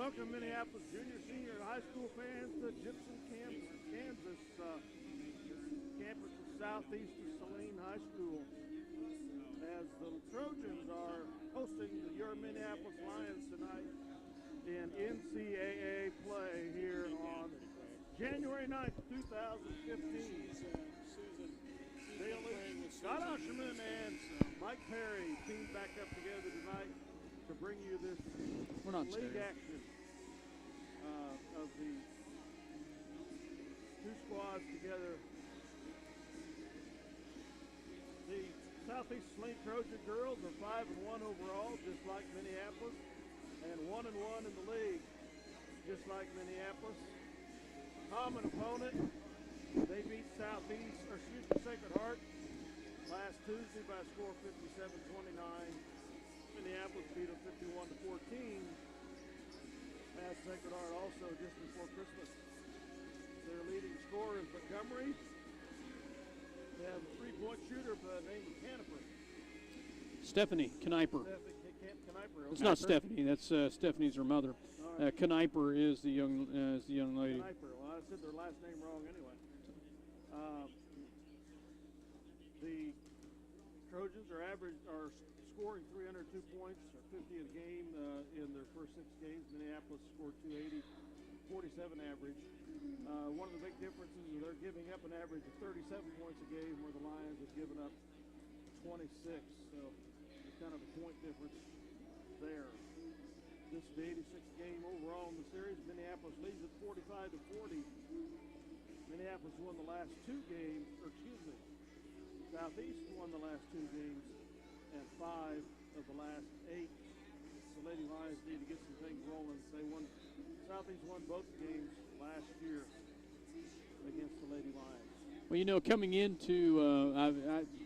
Welcome, Minneapolis junior, senior, and high school fans to Gibson, Kansas, campus of southeast of Saline High School, as the Trojans are hosting your Minneapolis Lions tonight in NCAA play here on January 9th, 2015. Scott Usherman and Mike Perry teamed back up together tonight to bring you this league action of the two squads together. The Southeast Saline Trojan girls are 5-1 overall, just like Minneapolis, and 1-1 in the league, just like Minneapolis. Common opponent, they beat Sacred Heart last Tuesday by a score of 57-29. Minneapolis beat them 51-14. Past Sacred Heart also just before Christmas. Their leading scorer is Montgomery. They have a three-point shooter by the name of Caniper. Stephanie Kniper. Kniper. It's not Stephanie. That's Stephanie's her mother. Right. Kniper is the young lady. Kniper. Well, I said their last name wrong anyway. The Trojans are scoring 302 points, or 50 a game in their first 6 games. Minneapolis scored 280, 47 average. One of the big differences is they're giving up an average of 37 points a game, where the Lions have given up 26. So it's kind of a point difference there. This is the 86th game overall in the series. Minneapolis leads at 45-40. Minneapolis won the last 2 games, Southeast won the last 2 games and 5 of the last 8. The Lady Lions need to get some things rolling. Southeast won both games last year against the Lady Lions. Well, coming into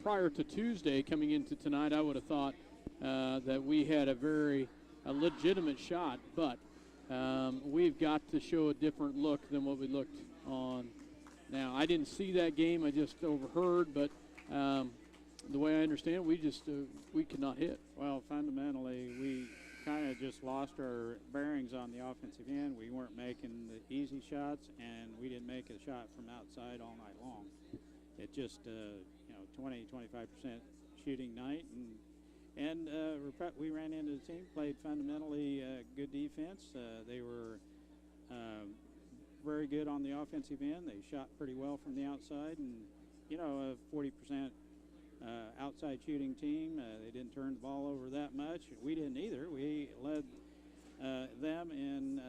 prior to Tuesday, coming into tonight, I would have thought that we had a legitimate shot, but we've got to show a different look than what we looked on. Now, I didn't see that game; I just overheard, but. The way I understand, we could not hit. Well, fundamentally, we kind of just lost our bearings on the offensive end. We weren't making the easy shots, and we didn't make a shot from outside all night long. It just, 20-25% shooting night, and we ran into the team, played fundamentally good defense. They were very good on the offensive end. They shot pretty well from the outside, and a 40% outside shooting team. They didn't turn the ball over that much. We didn't either. We led them in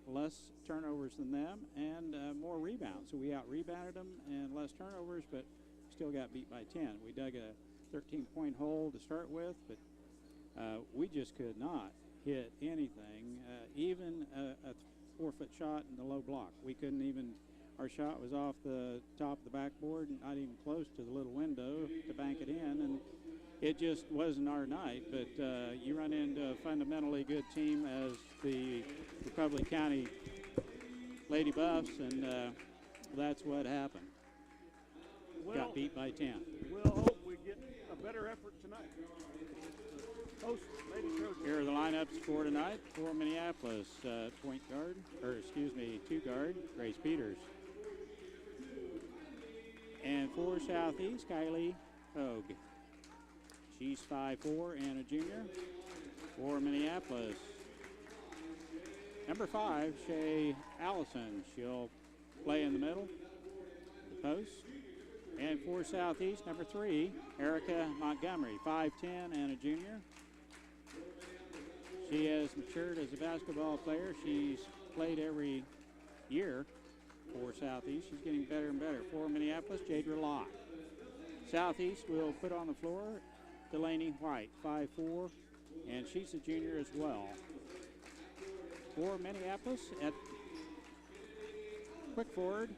less turnovers than them and more rebounds. So we out-rebounded them and less turnovers, but still got beat by 10. We dug a 13-point hole to start with, but we just could not hit anything, even a 4-foot shot in the low block. We couldn't even. Our shot was off the top of the backboard, not even close to the little window to bank it in, and it just wasn't our night. But you run into a fundamentally good team as the Republic County Lady Buffs, and that's what happened. Got beat by 10. We'll hope we get a better effort tonight. Host Lady Trojans. Here are the lineups for tonight for Minneapolis. Two guard, Grace Peters. And for Southeast, Kylie Hogue. She's 5'4" and a junior. For Minneapolis, number 5, Shay Allison. She'll play in the middle, the post. And for Southeast, number 3, Erica Montgomery, 5'10" and a junior. She has matured as a basketball player. She's played every year for Southeast. She's getting better and better. For Minneapolis, Jadra Locke. Southeast will put on the floor Delaney White, 5'4", and she's a junior as well. For Minneapolis, at quick forward,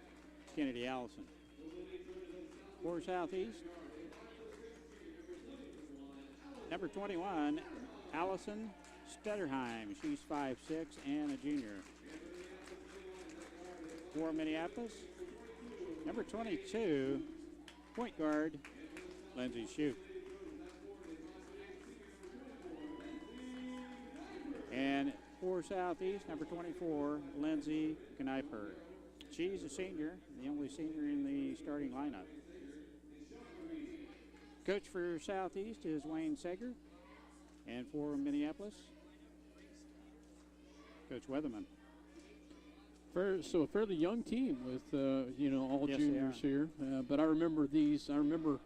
Kennedy Allison. For Southeast, number 21, Allison Stutterheim. She's 5'6" and a junior. For Minneapolis, number 22, point guard, Lindsay Shute. And for for Southeast, number 24, Lindsay Kniper. She's a senior, the only senior in the starting lineup. Coach for Southeast is Wayne Sager, and for Minneapolis, Coach Weatherman. So a fairly young team with all Yes, juniors here. But I remember these. I remember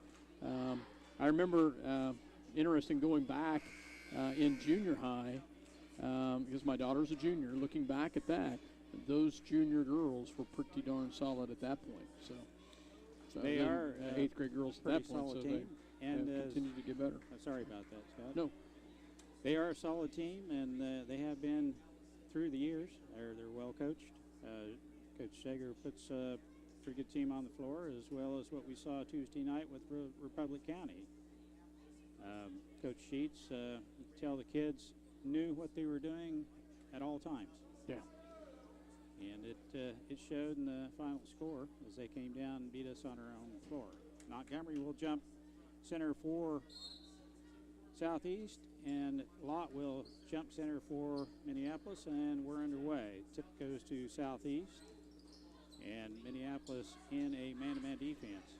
interesting going back in junior high because my daughter's a junior. Looking back at that, those junior girls were pretty darn solid at that point. So they are eighth grade girls at that point. So team. they and continue to get better. Sorry about that, Scott. No. They are a solid team, and they have been through the years. They're well coached. Coach Sager puts a pretty good team on the floor, as well as what we saw Tuesday night with Republic County. Coach Sheets, you could tell the kids knew what they were doing at all times. Yeah. And it showed in the final score as they came down and beat us on our own floor. Montgomery will jump center for Southeast, and Lott will jump center for Minneapolis, and we're underway. Tip goes to Southeast, and Minneapolis in a man-to-man defense.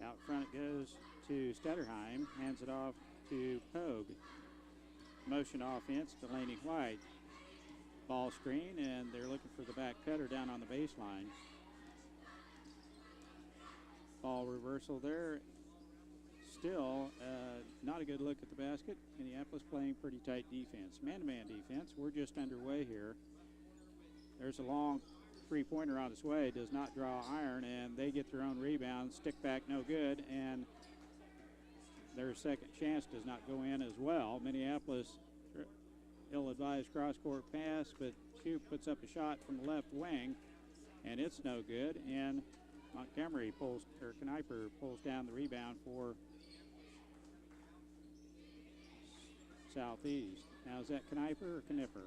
Out front it goes to Stutterheim, hands it off to Pogue. Motion offense, Delaney White. Ball screen, and they're looking for the back cutter down on the baseline. Ball reversal there. Still not a good look at the basket. Minneapolis playing pretty tight defense. Man-to-man defense. We're just underway here. There's a long three-pointer on its way. Does not draw iron, and they get their own rebound. Stick back, no good, and their second chance does not go in as well. Minneapolis, ill-advised cross-court pass, but Hugh puts up a shot from the left wing, and it's no good. And Montgomery Kniper pulls down the rebound for Southeast. Now, is that Kniper or Knipper?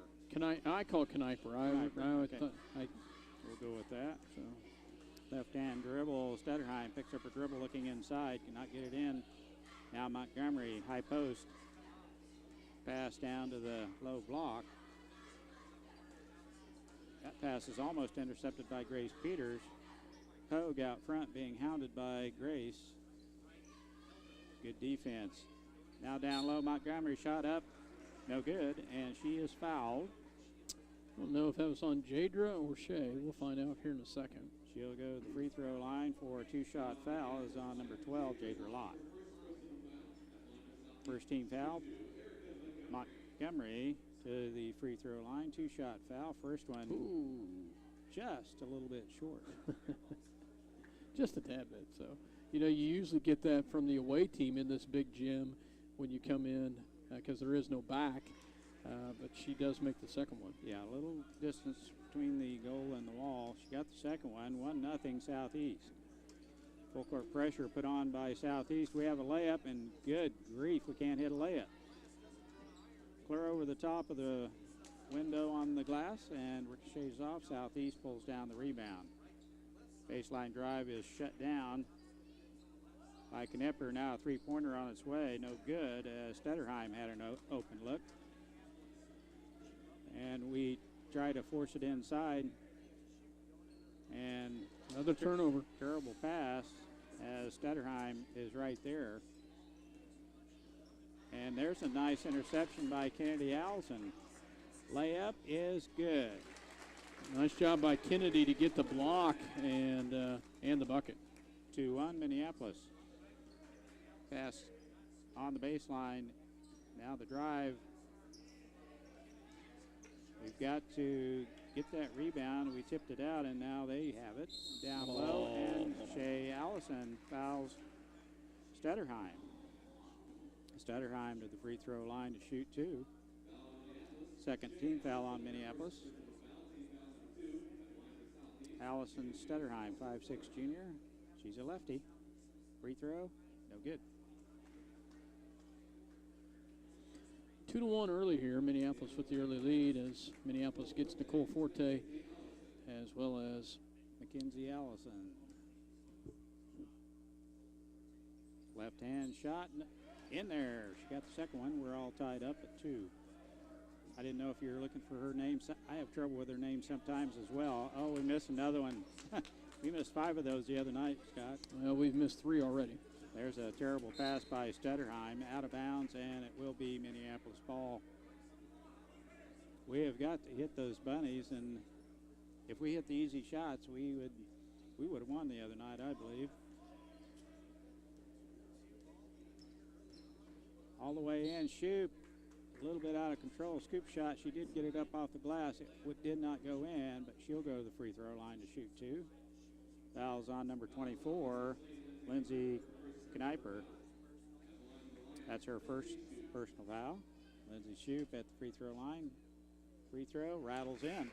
I call it Kniper. Okay. We'll go with that. So, left-hand dribble. Stutterheim picks up a dribble looking inside. Cannot get it in. Now Montgomery, high post. Pass down to the low block. That pass is almost intercepted by Grace Peters. Pogue out front being hounded by Grace. Good defense. Now down low, Montgomery shot up. No good, and she is fouled. I don't know if that was on Jadra or Shea. We'll find out here in a second. She'll go to the free throw line for a two-shot foul. Is on number 12, Jadra Lott. First team foul. Montgomery to the free throw line. Two-shot foul. First one just a little bit short. Just a tad bit. So, you usually get that from the away team in this big gym when you come in because there is no back. But she does make the second one. Yeah, a little distance between the goal and the wall. She got the second one, 1-0 Southeast. Full court pressure put on by Southeast. We have a layup, and good grief, we can't hit a layup. Clear over the top of the window on the glass, and ricochets off. Southeast pulls down the rebound. Baseline drive is shut down by Knipper. Now a three-pointer on its way. No good, as Stutterheim had an open look. And we try to force it inside. And another turnover. Terrible pass as Stutterheim is right there. And there's a nice interception by Kennedy Allison. Layup is good. Nice job by Kennedy to get the block and the bucket. 2-1 Minneapolis. Pass on the baseline. Now the drive. We've got to get that rebound. We tipped it out, and now they have it. Down low, and Shea Allison fouls Stutterheim. Stutterheim to the free throw line to shoot two. Second team foul on Minneapolis. Allison Stutterheim, 5'6" junior. She's a lefty. Free throw, no good. 2-1 early here. Minneapolis with the early lead as Minneapolis gets Nicole Forte as well as Mackenzie Allison. Left hand shot in there. She got the second one. We're all tied up at 2. I didn't know if you were looking for her name. I have trouble with her name sometimes as well. Oh, we missed another one. We missed 5 of those the other night, Scott. Well, we've missed 3 already. There's a terrible pass by Stutterheim, out of bounds, and it will be Minneapolis ball. We have got to hit those bunnies, and if we hit the easy shots, we would have won the other night, I believe. All the way in, Shoup, a little bit out of control. Scoop shot, she did get it up off the glass. It did not go in, but she'll go to the free throw line to shoot 2. Foul's on number 24, Lindsay Kneiper. That's her first personal foul. Lindsay Shoup at the free throw line. Free throw rattles in.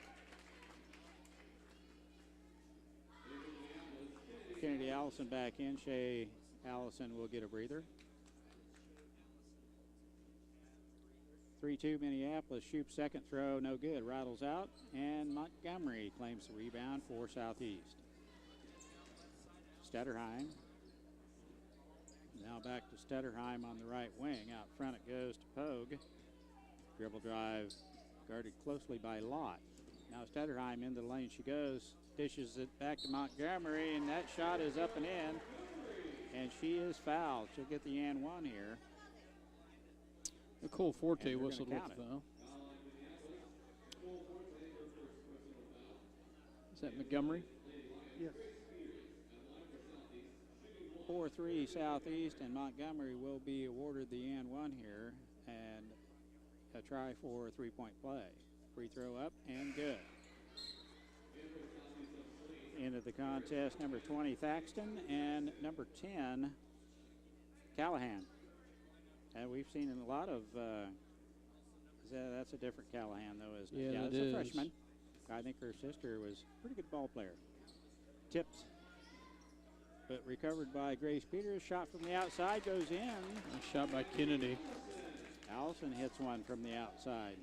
Kennedy Allison back in. Shea Allison will get a breather. 3-2 Minneapolis. Shoup's second throw, no good. Rattles out, and Montgomery claims the rebound for Southeast. Stutterheim. Now back to Stutterheim on the right wing. Out front it goes to Pogue. Dribble drive guarded closely by Lott. Now Stutterheim into the lane she goes. Dishes it back to Montgomery, and that shot is up and in. And she is fouled. She'll get the and 1 here. Nicole Forte whistled with the foul. Is that Montgomery? Yes. 4-3 Southeast, and Montgomery will be awarded the and 1 here, and a try for a 3-point play. Free throw up and good. Into the contest, number 20 Thaxton and number 10 Callahan. And we've seen in a lot of that's a different Callahan though, isn't it? Yeah, That's it a is. freshman. I think her sister was a pretty good ball player. Tipped, but recovered by Grace Peters. Shot from the outside goes in. A shot by Kennedy. Allison hits one from the outside.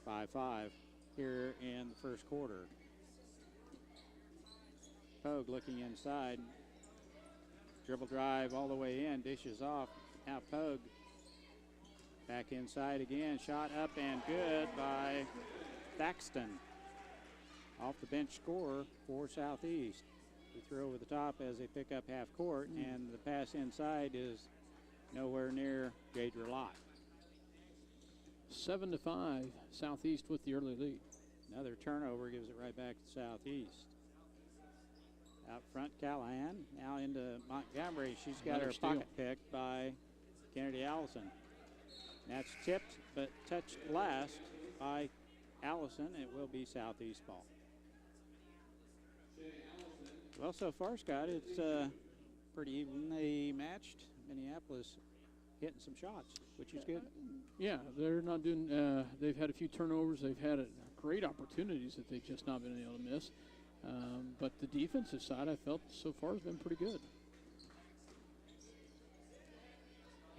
5-5 here in the first quarter. Pogue looking inside. Dribble drive all the way in, dishes off. Now Pogue back inside again. Shot up and good by Thaxton. Off the bench scorer for Southeast. We throw over the top as they pick up half court, and the pass inside is nowhere near Jadra Lott. 7-5, Southeast with the early lead. Another turnover gives it right back to Southeast. Out front, Callahan. Now into Montgomery. She's got Another her steal. pocket picked by Kennedy Allison. That's tipped, but touched last by Allison. It will be Southeast ball. Well, so far, Scott, it's pretty evenly matched. Minneapolis hitting some shots, which is good. Yeah, they're not doing. They've had a few turnovers. They've had great opportunities that they've just not been able to miss. But the defensive side, I felt so far, has been pretty good.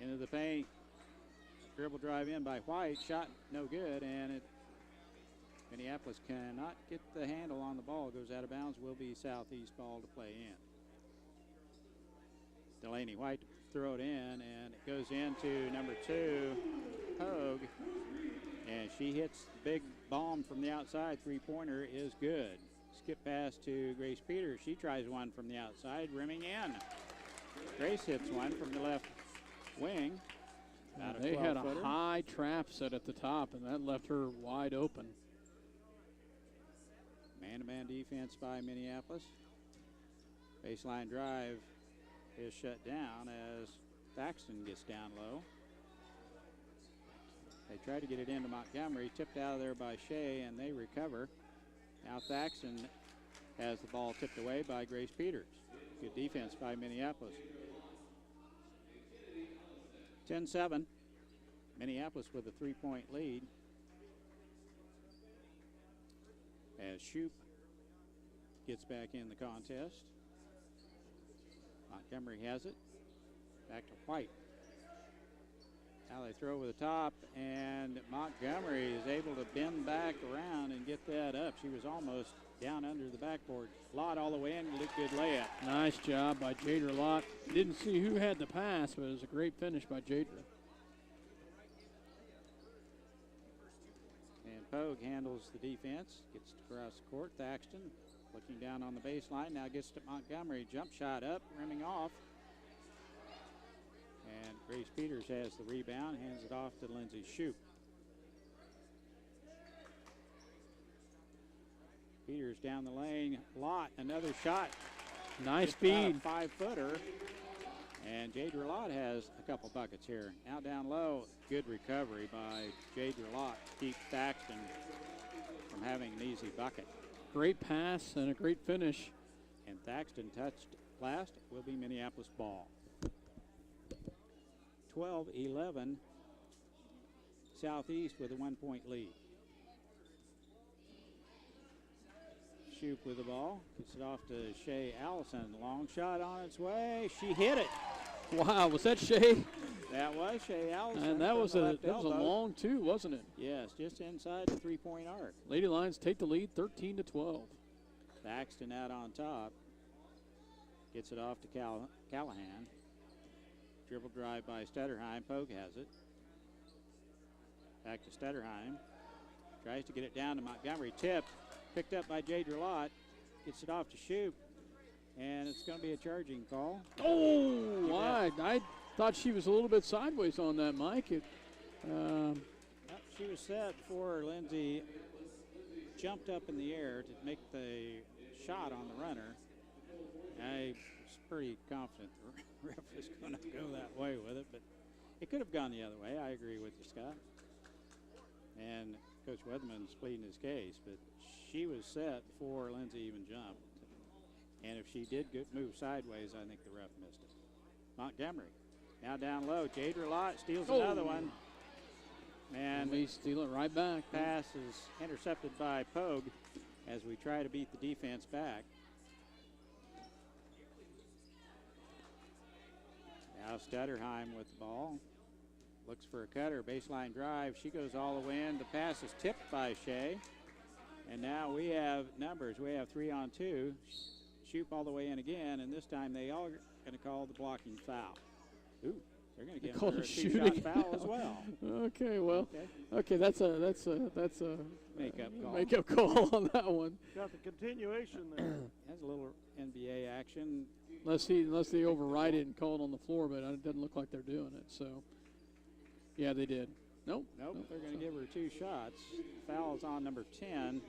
Into the paint. Dribble drive in by White. Shot no good, and Minneapolis cannot get the handle on the ball. Goes out of bounds. Will be Southeast ball to play in. Delaney White to throw it in, and it goes into number 2, Pogue. And she hits the big bomb from the outside. Three-pointer is good. Skip pass to Grace Peters. She tries one from the outside, rimming in. Grace hits one from the left wing. They had a high trap set at the top, and that left her wide open. Man-to-man defense by Minneapolis. Baseline drive is shut down as Thaxton gets down low. They try to get it into Montgomery, tipped out of there by Shea, and they recover. Now Thaxton has the ball tipped away by Grace Peters. Good defense by Minneapolis. 10-7. Minneapolis with a 3-point lead. As Shoup gets back in the contest. Montgomery has it. Back to White. Now they throw over the top, and Montgomery is able to bend back around and get that up. She was almost down under the backboard. Lott all the way in, good layup. Nice job by Jadra Lott. Didn't see who had the pass, but it was a great finish by Jadra. Pogue handles the defense, gets it across the court. Thaxton looking down on the baseline, now gets to Montgomery. Jump shot up, rimming off. And Grace Peters has the rebound, hands it off to Lindsay Shoup. Peters down the lane. Lott, another shot. Nice Just speed. about a 5-footer. And Jade Lott has a couple buckets here. Now down low, good recovery by Jade Lott to keep Thaxton from having an easy bucket. Great pass and a great finish. And Thaxton touched last. It will be Minneapolis ball. 12-11. Southeast with a 1-point lead. Shoup with the ball. Gets it off to Shea Allison. Long shot on its way. She hit it. Wow, was that Shea? That was Shea Allison. And that was a elbow. long two, wasn't it? Yes, just inside the three-point arc. Lady Lions take the lead 13-12. Thaxton out on top. Gets it off to Callahan. Dribble drive by Stutterheim. Pogue has it. Back to Stutterheim. Tries to get it down to Montgomery. Tipped. Picked up by Jade Lott. Gets it off to Shoup. And it's going to be a charging call. Oh, I thought she was a little bit sideways on that, Mike. Yep, she was set before Lindsay jumped up in the air to make the shot on the runner. I was pretty confident the ref was going to go that way with it, but it could have gone the other way. I agree with you, Scott. And Coach Weatherman's pleading his case, but she was set before Lindsay even jumped. And if she did move sideways, I think the ref missed it. Montgomery now down low. Jade Lott steals another one. And we steal it right back. Pass is intercepted by Pogue as we try to beat the defense back. Now Stutterheim with the ball. Looks for a cutter, baseline drive. She goes all the way in. The pass is tipped by Shea. And now we have numbers. We have 3-on-2. Shoup all the way in again, and this time they are going to call the blocking foul. Ooh, they're going to give her a two-shot foul as well. Okay, well, okay, that's a makeup call on that one. Got the continuation there. Has a little NBA action. Unless they override it and call it on the floor, but it doesn't look like they're doing it. So, yeah, they did. Nope. They're going to give her 2 shots. Foul is on number 10,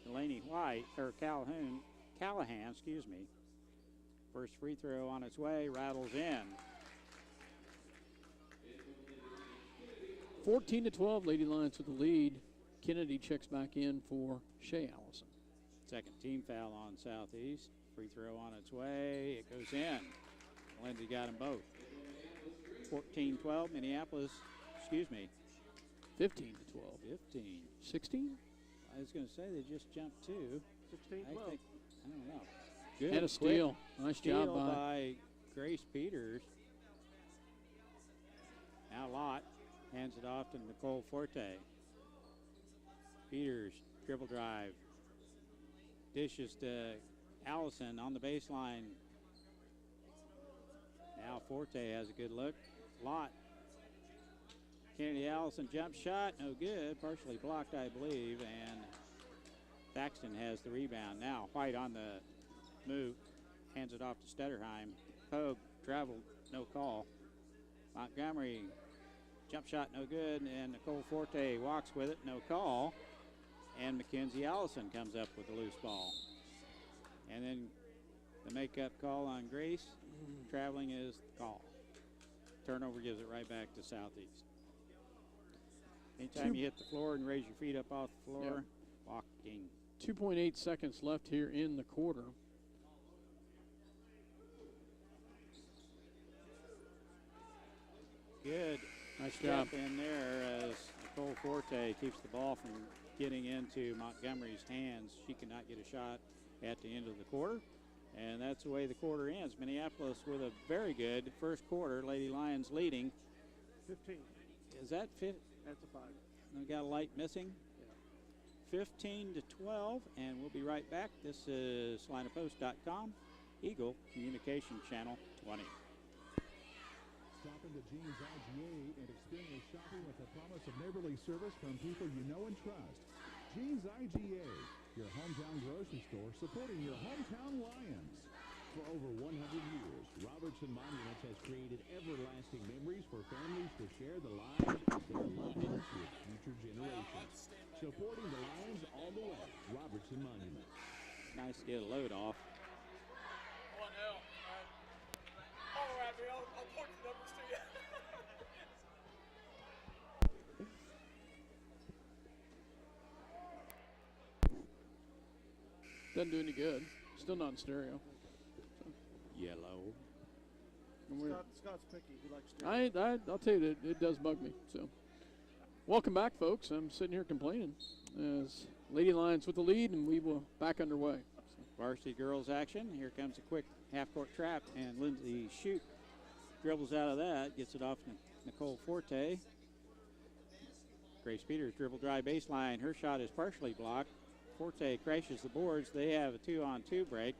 Delaney White, or Callahan, excuse me. First free throw on its way, rattles in. 14-12, Lady Lions with the lead. Kennedy checks back in for Shea Allison. Second team foul on Southeast. Free throw on its way. It goes in. Lindsay got them both. 14-12, Minneapolis, 15-12. 15. 16? I was going to say they just jumped 2. 16-12. I don't know. Good. And a steal. Nice steal job by Grace Peters. Now Lott hands it off to Nicole Forte. Peters, dribble drive. Dishes to Allison on the baseline. Now Forte has a good look. Lott. Kennedy Allison jump shot, no good. Partially blocked, I believe, and Thaxton has the rebound. Now White on the move, hands it off to Stutterheim. Pogue traveled, no call. Montgomery, jump shot, no good, and Nicole Forte walks with it, no call. And Mackenzie Allison comes up with the loose ball. And then the makeup call on Grace. Traveling is the call. Turnover gives it right back to Southeast. Anytime you hit the floor and raise your feet up off the floor, walking. 2.8 seconds left here in the quarter. Good. Nice job in there as Nicole Forte keeps the ball from getting into Montgomery's hands. She cannot get a shot at the end of the quarter. And that's the way the quarter ends. Minneapolis with a very good first quarter. Lady Lions leading. 15. Is that 5? That's a 5. We got a light missing. 15-12, and we'll be right back. This is SalinaPost.com, Eagle Communication Channel 20. Stop into Jean's IGA and experience shopping with the promise of neighborly service from people you know and trust. Jean's IGA, your hometown grocery store supporting your hometown Lions. For over 100 years, Robertson Monuments has created everlasting memories for families to share the lives of their loved ones with future generations. Supporting the Lions all the way. Robertson Monuments. Nice to get a load off. Oh, no. All right, man. I'll point the numbers to you. Doesn't do any good. Still not in stereo. Yellow. Scott's picky. He likes stereo. I'll tell you that it does bug me. So, welcome back, folks. I'm sitting here complaining as Lady Lions with the lead, and we will back underway. Varsity girls action. Here comes a quick half-court trap, and Lindsay Shute dribbles out of that, gets it off Nicole Forte. Grace Peters dribble drive baseline. Her shot is partially blocked. Forte crashes the boards. They have a 2-on-2 break.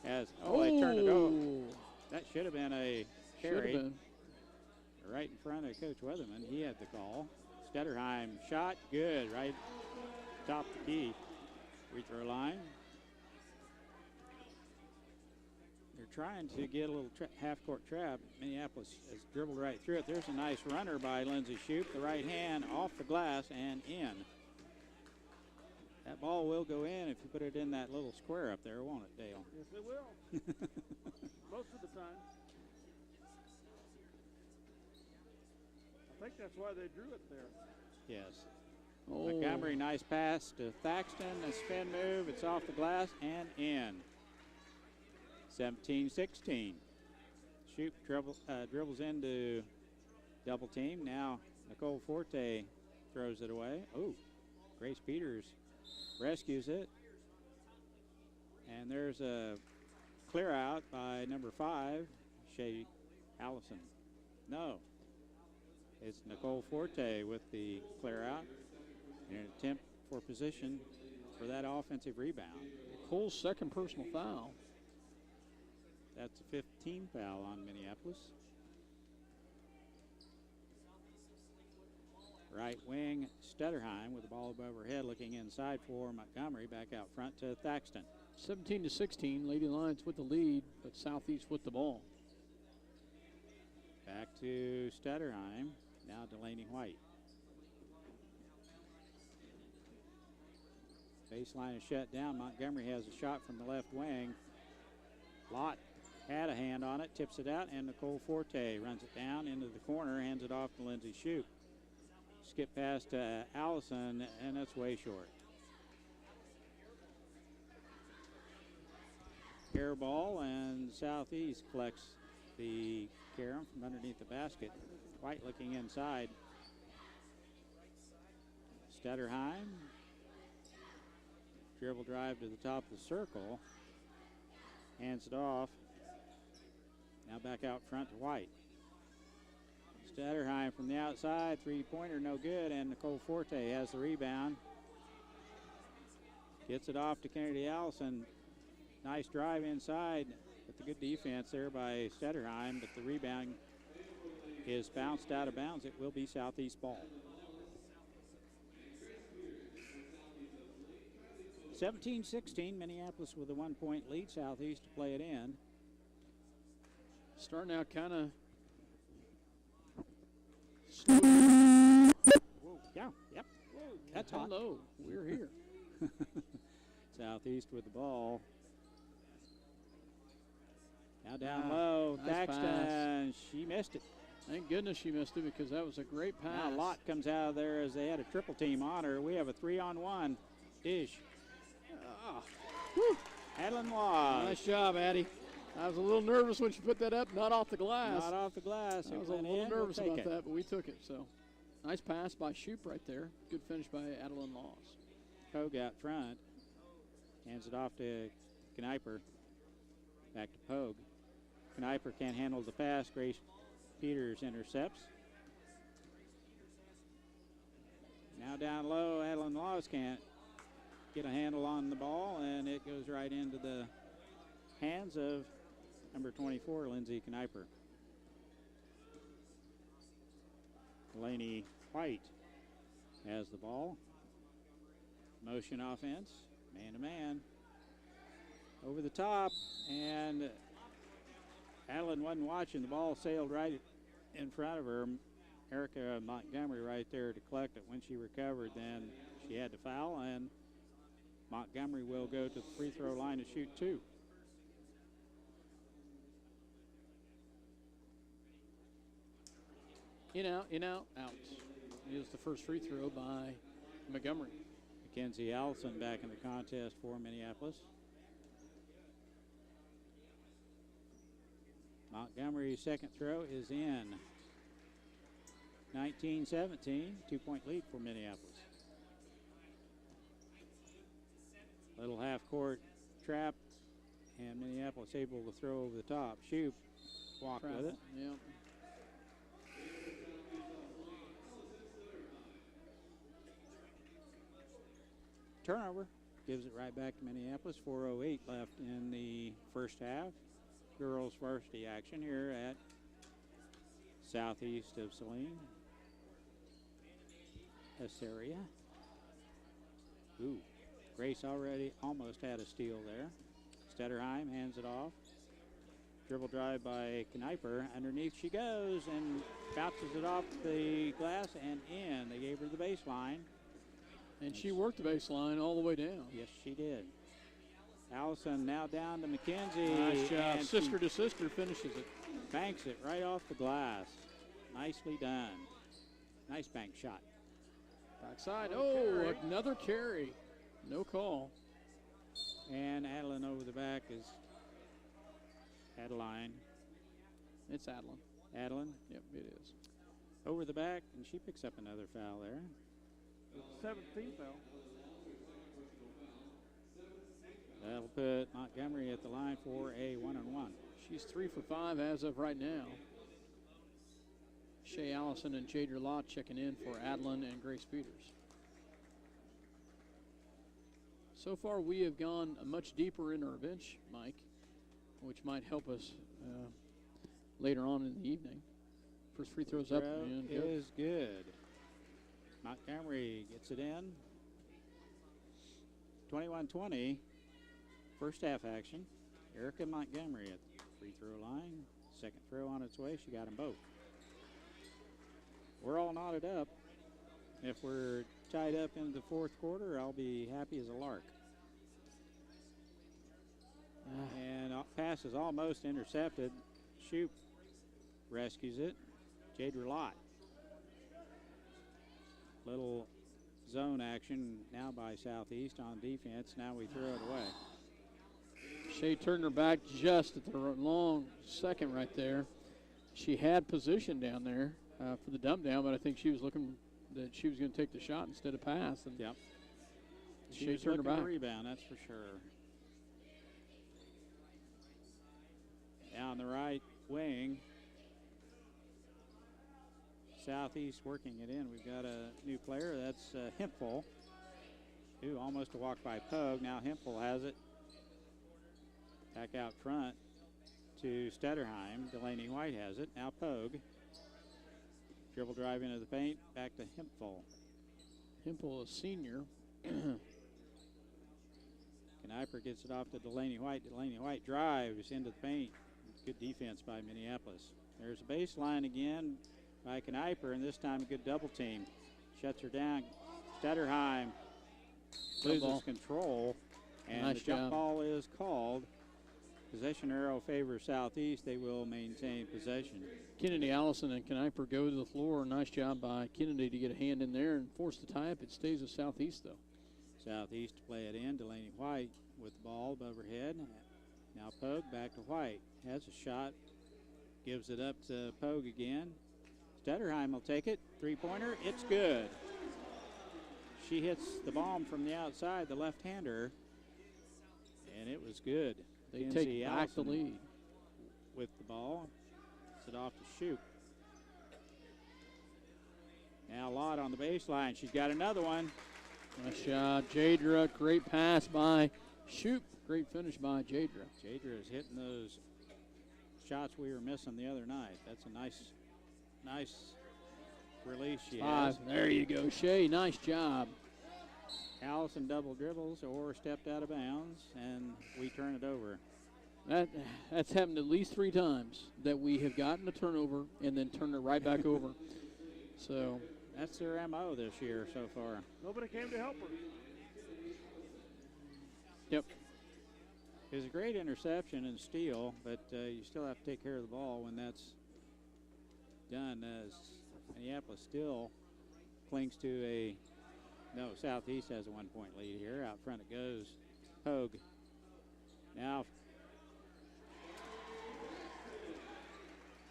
As they turned it over. That should have been a carry. Right in front of Coach Weatherman. He had the call. Stutterheim shot good, right top the key. Free throw line. They're trying to get a little half-court trap. Minneapolis has dribbled right through it. There's a nice runner by Lindsay Shute. The right hand off the glass and in. That ball will go in if you put it in that little square up there, won't it, Dale? Yes, it will. Most of the time. I think that's why they drew it there. Yes. Oh. Montgomery, nice pass to Thaxton. A spin move. It's off the glass and in. 17-16. Shute dribbles into double team. Now Nicole Forte throws it away. Oh, Grace Peters rescues it. And there's a clear out by number 5, Shay Allison. No, it's Nicole Forte with the clear out in an attempt for position for that offensive rebound. Nicole's second personal foul. That's a 15 foul on Minneapolis. Right wing, Stutterheim with the ball above her head, looking inside for Montgomery. Back out front to Thaxton. 17-16, Lady Lions with the lead, but Southeast with the ball. Back to Stutterheim. Now Delaney White. Baseline is shut down. Montgomery has a shot from the left wing. Lott had a hand on it, tips it out, and Nicole Forte runs it down into the corner, hands it off to Lindsay Shute. Skip past Allison, and that's way short. Air ball, and Southeast collects the carom from underneath the basket. White looking inside. Stutterheim. Dribble drive to the top of the circle. Hands it off. Now back out front to White. Stutterheim from the outside, three-pointer, no good, and Nicole Forte has the rebound. Gets it off to Kennedy Allison. Nice drive inside, but the good defense there by Stutterheim, but the rebound is bounced out of bounds. It will be Southeast ball. 17-16, Minneapolis with a 1-point lead. Southeast to play it in. Starting out kind of Yeah, yep. That's hot. Hello, we're here. Southeast with the ball. Now down low, nice Thaxton. pass. She missed it. Thank goodness she missed it because that was a great pass. Now Lott comes out of there as they had a triple team on her. We have a 3-on-1 dish. Adeline Law. Nice job, Addie. I was a little nervous when she put that up, not off the glass. Not off the glass. I was a little nervous about that, but we took it. So, nice pass by Shoup right there. Good finish by Adeline Laws. Pogue out front. Hands it off to Kneiper. Back to Pogue. Kneiper can't handle the pass. Grace Peters intercepts. Now down low, Adeline Laws can't get a handle on the ball, and it goes right into the hands of number 24, Lindsay Kneiper. Delaney White has the ball. Motion offense, man-to-man. Over the top, and Adeline wasn't watching. The ball sailed right in front of her. Erica Montgomery right there to collect it. When she recovered, then she had to foul, and Montgomery will go to the free throw line to shoot 2. In, out. Is the first free throw by Montgomery. Mackenzie Allison back in the contest for Minneapolis. Montgomery's second throw is in. 19-17, 2-point lead for Minneapolis. Little half-court trap, and Minneapolis able to throw over the top. Shoup walked with it. Yeah. Turnover gives it right back to Minneapolis. 4:08 left in the first half. Girls varsity action here at southeast of Saline. This area. Ooh, Grace already almost had a steal there. Stutterheim hands it off. Dribble drive by Kneiper. Underneath she goes and bounces it off the glass and in. They gave her the baseline. And she worked the baseline all the way down. Yes, she did. Allison now down to McKenzie. Nice job. Sister to sister finishes it. Banks it right off the glass. Nicely done. Nice bank shot. Backside. Oh, another carry. No call. And Adeline over the back is Adeline. It's Adeline. Adeline? Yep, it is. Over the back, and she picks up another foul there. 17th foul. That'll put Montgomery at the line for a 1-on-1. She's 3 for 5 as of right now. Shay Allison and Jadra Lott checking in for Adeline and Grace Peters. So far, we have gone much deeper in our bench, Mike, which might help us later on in the evening. First free throw's up and good. Is good. Montgomery gets it in. 21-20, first half action. Erica Montgomery at the free throw line. Second throw on its way. She got them both. We're all knotted up. If we're tied up into the fourth quarter, I'll be happy as a lark. And pass is almost intercepted. Shoup rescues it. Jadra Lott. Little zone action now by Southeast on defense. Now we throw it away. Shay turned her back just at the long second right there. She had position down there for the dump down, but I think she was looking that she was going to take the shot instead of pass. And yep. Shay turned her back. Rebound, that's for sure. Down the right wing. Southeast working it in. We've got a new player. That's Hempel. Ooh, almost a walk by Pogue. Now Hempel has it. Back out front to Stutterheim. Delaney White has it. Now Pogue. Dribble drive into the paint. Back to Hempel. Hempel, a senior. Kneiper gets it off to Delaney White. Delaney White drives into the paint. Good defense by Minneapolis. There's a baseline again by Kneiper, and this time a good double team. Shuts her down. Stutterheim loses control, and nice the jump job. ball is called. Possession arrow favors Southeast. They will maintain possession. Kennedy Allison and Kneiper go to the floor. Nice job by Kennedy to get a hand in there and force the tie-up. It stays with Southeast, though. Southeast to play it in. Delaney White with the ball above her head. Now Pogue back to White. Has a shot. Gives it up to Pogue again. Stutterheim will take it. Three-pointer. It's good. She hits the bomb from the outside, the left-hander, and it was good. They take back the lead. With the ball. Gets it off to Shoup. Now Lott on the baseline. She's got another one. Nice shot. Jadra, great pass by Shoup. Great finish by Jadra. Jadra is hitting those shots we were missing the other night. That's a nice release she 5. has. There you go, Shea. Nice job. Allison double dribbles or stepped out of bounds, and we turn it over. That's happened at least 3 times that we have gotten a turnover and then turned it right back over. So that's their MO this year so far. Nobody came to help her. Yep. It was a great interception and steal, but you still have to take care of the ball when that's done. As Minneapolis still clings to Southeast has a 1-point lead here. Out front it goes. Hogue. Now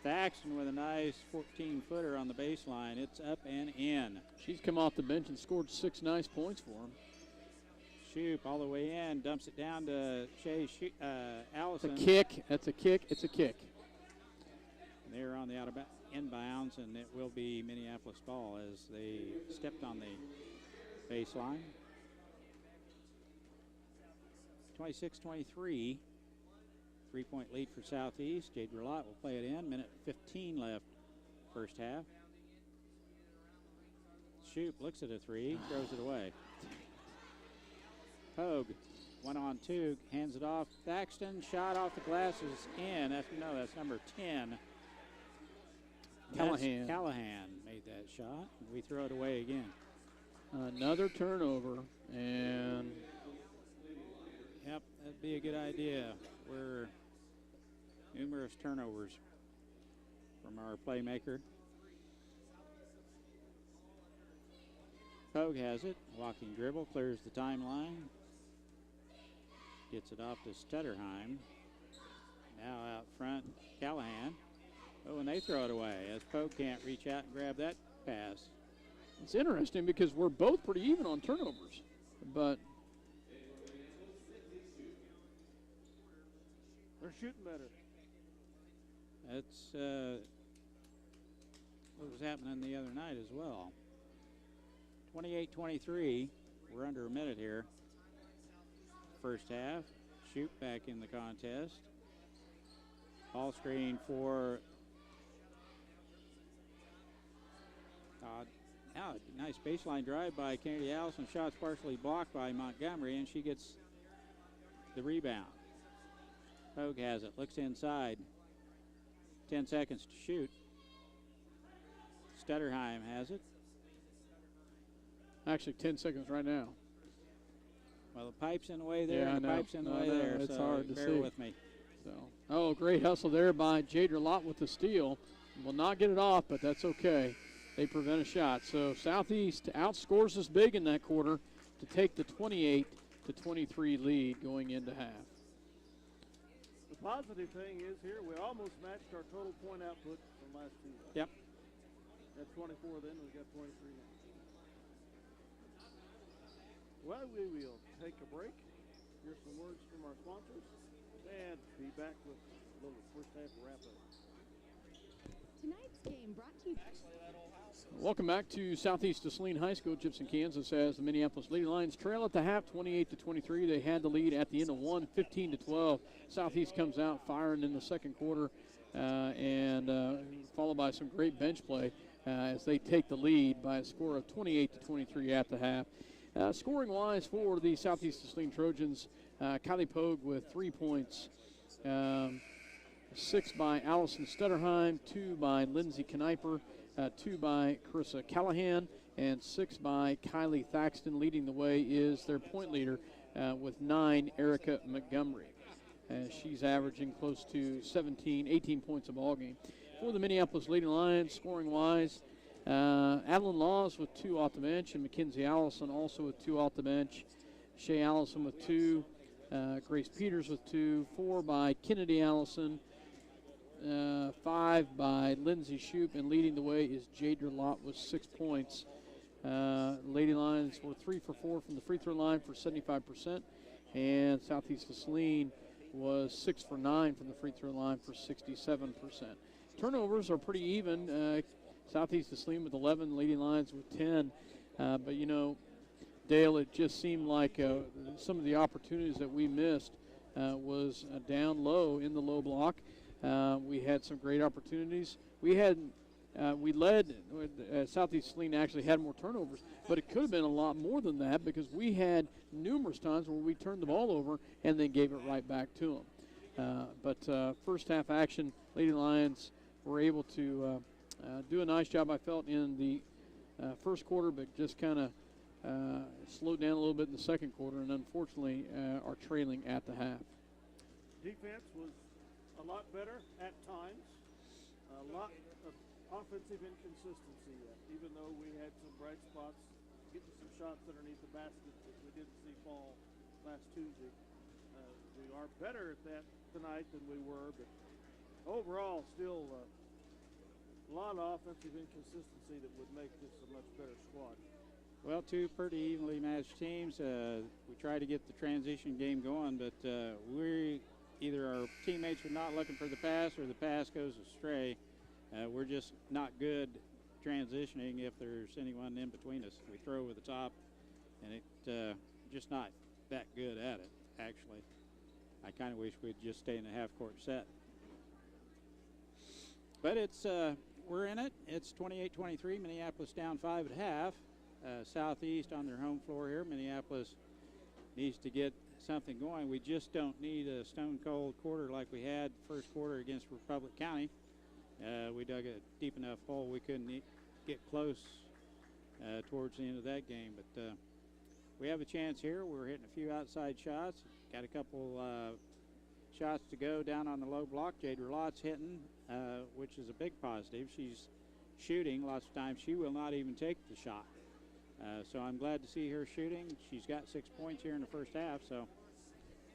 Thaxton with a nice 14-footer on the baseline. It's up and in. She's come off the bench and scored 6 nice points for him. Shoop all the way in, dumps it down to Allison. It's a kick. That's a kick. It's a kick. They're on the inbounds, and it will be Minneapolis ball as they stepped on the baseline. 26-23. 3-point lead for Southeast. Jade Roulat will play it in. Minute 15 left, first half. Shoop looks at a 3, throws it away. Hogue, 1-on-2, hands it off. Thaxton, shot off the glasses in. That's number 10. Callahan. Callahan made that shot. We throw it away again. Another turnover, and yep, that'd be a good idea. We're numerous turnovers from our playmaker. Hogue has it. Walking dribble, clears the timeline. Gets it off to Stutterheim. Now out front, Callahan. Oh, and they throw it away as Pogue can't reach out and grab that pass. it's interesting because we're both pretty even on turnovers, but They're shooting better. That's what was happening the other night as well. 28-23. We're under a minute here. First half. Shoot back in the contest. Ball screen for now a nice baseline drive by Kennedy Allison. Shot's partially blocked by Montgomery, and she gets the rebound. Hogue has it. Looks inside. 10 seconds to shoot. Stutterheim has it. actually 10 seconds right now. Well, the pipe's in the way there, Yeah, and the I know. pipe's in the I way know. there, It's so hard to bear see. with me. So, great hustle there by Jade Roulat with the steal. Will not get it off, but that's okay. They prevent a shot. So Southeast outscores us big in that quarter to take the 28-23 lead going into half. The positive thing is here, we almost matched our total point output from last season. Yep. At 24 then, we got 23 now. Well, we will take a break. Here's some words from our sponsors, and be back with a little first half wrap-up. Tonight's game brought to you. Welcome back to Southeast to Saline High School, Gibson, Kansas, as the Minneapolis Lady Lions trail at the half, 28-23. They had the lead at the end of one, 15-12. Southeast comes out firing in the second quarter, and followed by some great bench play as they take the lead by a score of 28-23 at the half. Scoring-wise for the Southeast to Saline Trojans, Kylie Pogue with 3 points, 6 by Allison Stutterheim, 2 by Lindsay Kniper, 2 by Carissa Callahan, and 6 by Kylie Thaxton. Leading the way is their point leader with 9, Erica Montgomery. She's averaging close to 18 points a ball game. For the Minneapolis Lady Lions, scoring-wise, Adeline Laws with 2 off the bench, and Mackenzie Allison also with 2 off the bench. Shea Allison with 2, Grace Peters with 2, 4 by Kennedy Allison, 5 by Lindsay Shoop, and leading the way is Jade Roulat with 6 points. Lady Lions were 3 for 4 from the free throw line for 75%, and Southeast of Saline was 6 for 9 from the free throw line for 67%. Turnovers are pretty even. Southeast of Saline with 11, Lady Lions with 10. But, you know, Dale, it just seemed like some of the opportunities that we missed was down low in the low block. We had some great opportunities. We had we led. Southeast Saline actually had more turnovers, but it could have been a lot more than that because we had numerous times where we turned the ball over and then gave it right back to them. But first half action, Lady Lions were able to do a nice job, I felt, in the first quarter, but just kind of slowed down a little bit in the second quarter, and unfortunately are trailing at the half. Defense was a lot better at times. A lot of offensive inconsistency, even though we had some bright spots, getting some shots underneath the basket that we didn't see fall last Tuesday. We are better at that tonight than we were, but overall still a lot of offensive inconsistency that would make this a much better squad. Well, two pretty evenly matched teams. We tried to get the transition game going, but either our teammates are not looking for the pass or the pass goes astray. We're just not good transitioning if there's anyone in between us. We throw over the top, and it just not that good at it, actually. I kind of wish we'd just stay in the half-court set. But it's we're in it. It's 28-23. Minneapolis down 5 at half. Southeast on their home floor here. Minneapolis needs to get something going. We just don't need a stone-cold quarter like we had first quarter against Republic County. We dug a deep enough hole we couldn't get close towards the end of that game. But we have a chance here. We're hitting a few outside shots. Got a couple shots to go down on the low block. Jade Roulat's hitting, which is a big positive. She's shooting. Lots of times she will not even take the shot. So I'm glad to see her shooting. She's got 6 points here in the first half, so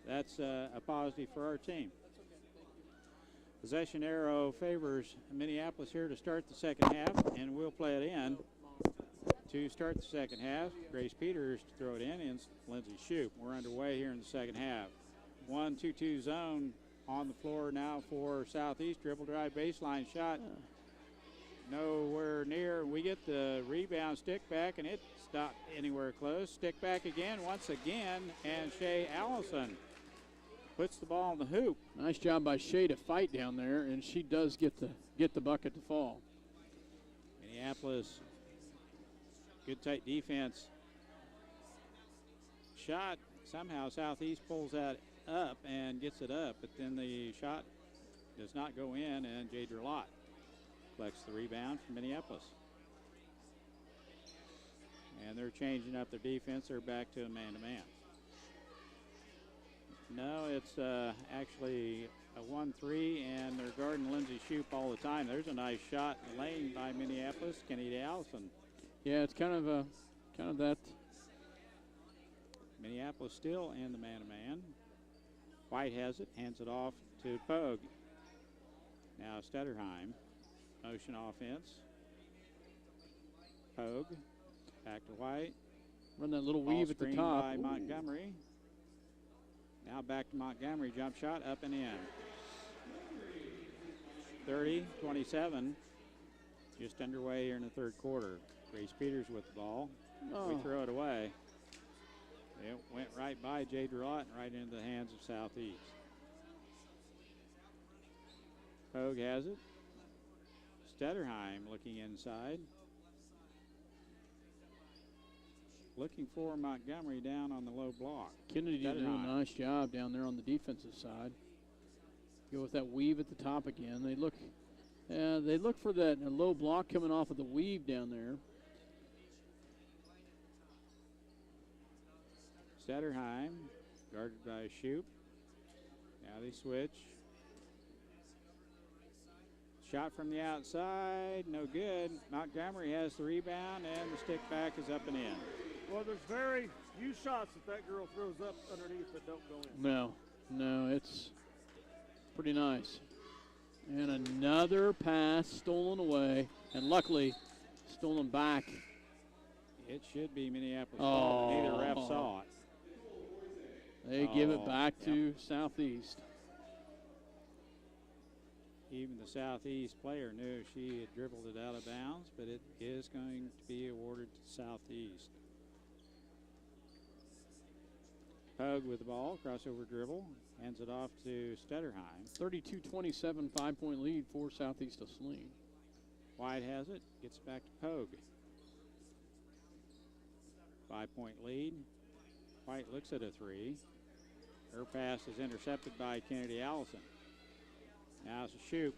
that's a positive for our team. Possession arrow favors Minneapolis here to start the second half, and we'll play it in to start the second half. Grace Peters to throw it in, and Lindsay Shoup. We're underway here in the second half. 1-2-2 zone on the floor now for Southeast. Dribble drive baseline shot. Nowhere near. We get the rebound, stick back, and it's not anywhere close. Stick back again, once again, and Shea Allison puts the ball in the hoop. Nice job by Shea to fight down there, and she does get the bucket to fall. Minneapolis, good tight defense. Shot, somehow Southeast pulls that up and gets it up, but then the shot does not go in, and Jade Roulat collects the rebound from Minneapolis. And they're changing up their defense. They're back to a man-to-man. No, it's actually a 1-3, and they're guarding Lindsay Shoup all the time. There's a nice shot in the lane by Minneapolis. Kenny Allison. Yeah, it's kind of that. Minneapolis still in the man-to-man. White has it, hands it off to Pogue. Now Stutterheim. Motion offense. Pogue. Back to White. Run that little weave at the top. By Montgomery. Now back to Montgomery. Jump shot up and in. 30-27. Just underway here in the third quarter. Grace Peters with the ball. Oh. We throw it away. It went right by Jade Roulat and right into the hands of Southeast. Pogue has it. Stutterheim looking inside. Looking for Montgomery down on the low block. Kennedy did a nice job down there on the defensive side. Go with that weave at the top again. They look for that low block coming off of the weave down there. Stutterheim guarded by Shoup. Now they switch. Shot from the outside, no good. Montgomery has the rebound, and the stick back is up and in. Well, there's very few shots that girl throws up underneath that don't go in. No, it's pretty nice. And another pass stolen away, and luckily stolen back. It should be Minneapolis ball, but neither ref saw it. They give it back to Southeast. Even the Southeast player knew she had dribbled it out of bounds, but it is going to be awarded to Southeast. Pogue with the ball, crossover dribble, hands it off to Stutterheim. 32-27, 5-point lead for Southeast of Saline. White has it, gets it back to Pogue. 5-point lead. White looks at a three. Her pass is intercepted by Kennedy Allison. Now it's a shoot.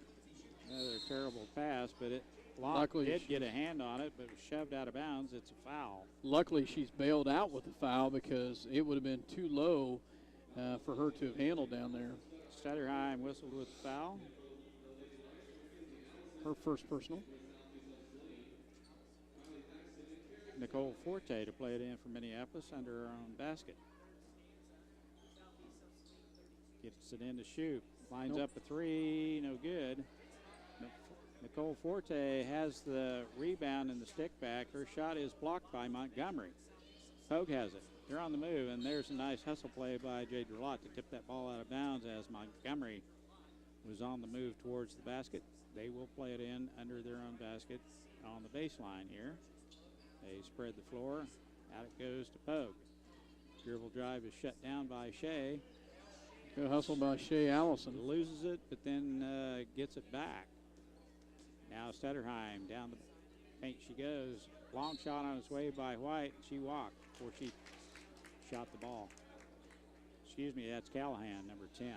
Another terrible pass, but Locke did get a hand on it, but it was shoved out of bounds. It's a foul. Luckily, she's bailed out with the foul because it would have been too low for her to have handled down there. Stutterheim whistled with the foul. Her first personal. Nicole Forte to play it in for Minneapolis under her own basket. Gets it in to shoot. Lines up a three, no good. Nicole Forte has the rebound and the stick back. Her shot is blocked by Montgomery. Pogue has it. They're on the move, and there's a nice hustle play by Jade Roulotte to tip that ball out of bounds as Montgomery was on the move towards the basket. They will play it in under their own basket on the baseline here. They spread the floor. Out it goes to Pogue. Dribble drive is shut down by Shea. Good hustle by Shea Allison. Loses it, but then gets it back. Now Stutterheim down the paint she goes. Long shot on its way by White. She walked before she shot the ball. Excuse me, that's Callahan, number 10.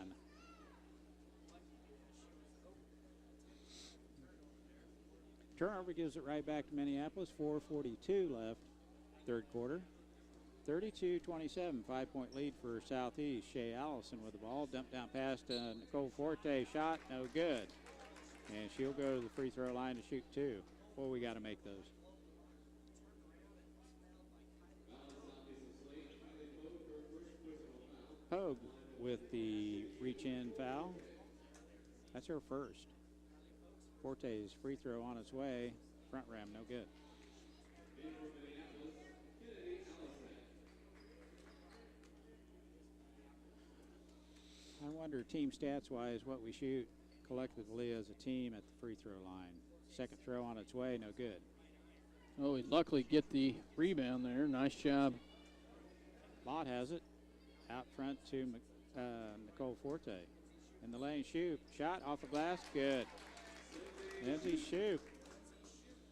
Turnover gives it right back to Minneapolis. 4:42 left, third quarter. 32-27, 5-point lead for Southeast. Shea Allison with the ball. Dump down pass to Nicole Forte. Shot, no good. And she'll go to the free throw line to shoot two. Boy, we got to make those. Pogue with the reach-in foul. That's her first. Forte's free throw on its way. Front rim, no good. I wonder, team stats-wise, what we shoot collectively as a team at the free throw line. Second throw on its way, no good. Oh, he luckily get the rebound there. Nice job. Lott has it. Out front to Nicole Forte. In the lane, shoot. Shot off the glass, good. Lindsay Shoup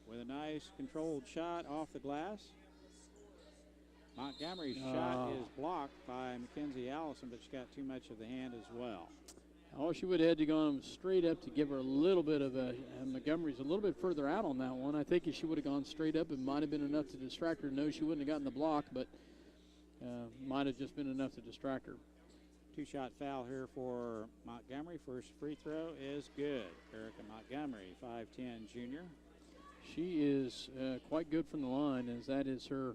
with a nice controlled shot off the glass. Montgomery's shot is blocked by Mackenzie Allison, but she got too much of the hand as well. Oh, she would have had to go straight up to give her a little bit of a. Montgomery's a little bit further out on that one. I think if she would have gone straight up, it might have been enough to distract her. No, she wouldn't have gotten the block, but might have just been enough to distract her. Two-shot foul here for Montgomery. First free throw is good. Erica Montgomery, 5'10" junior. She is quite good from the line, as that is her.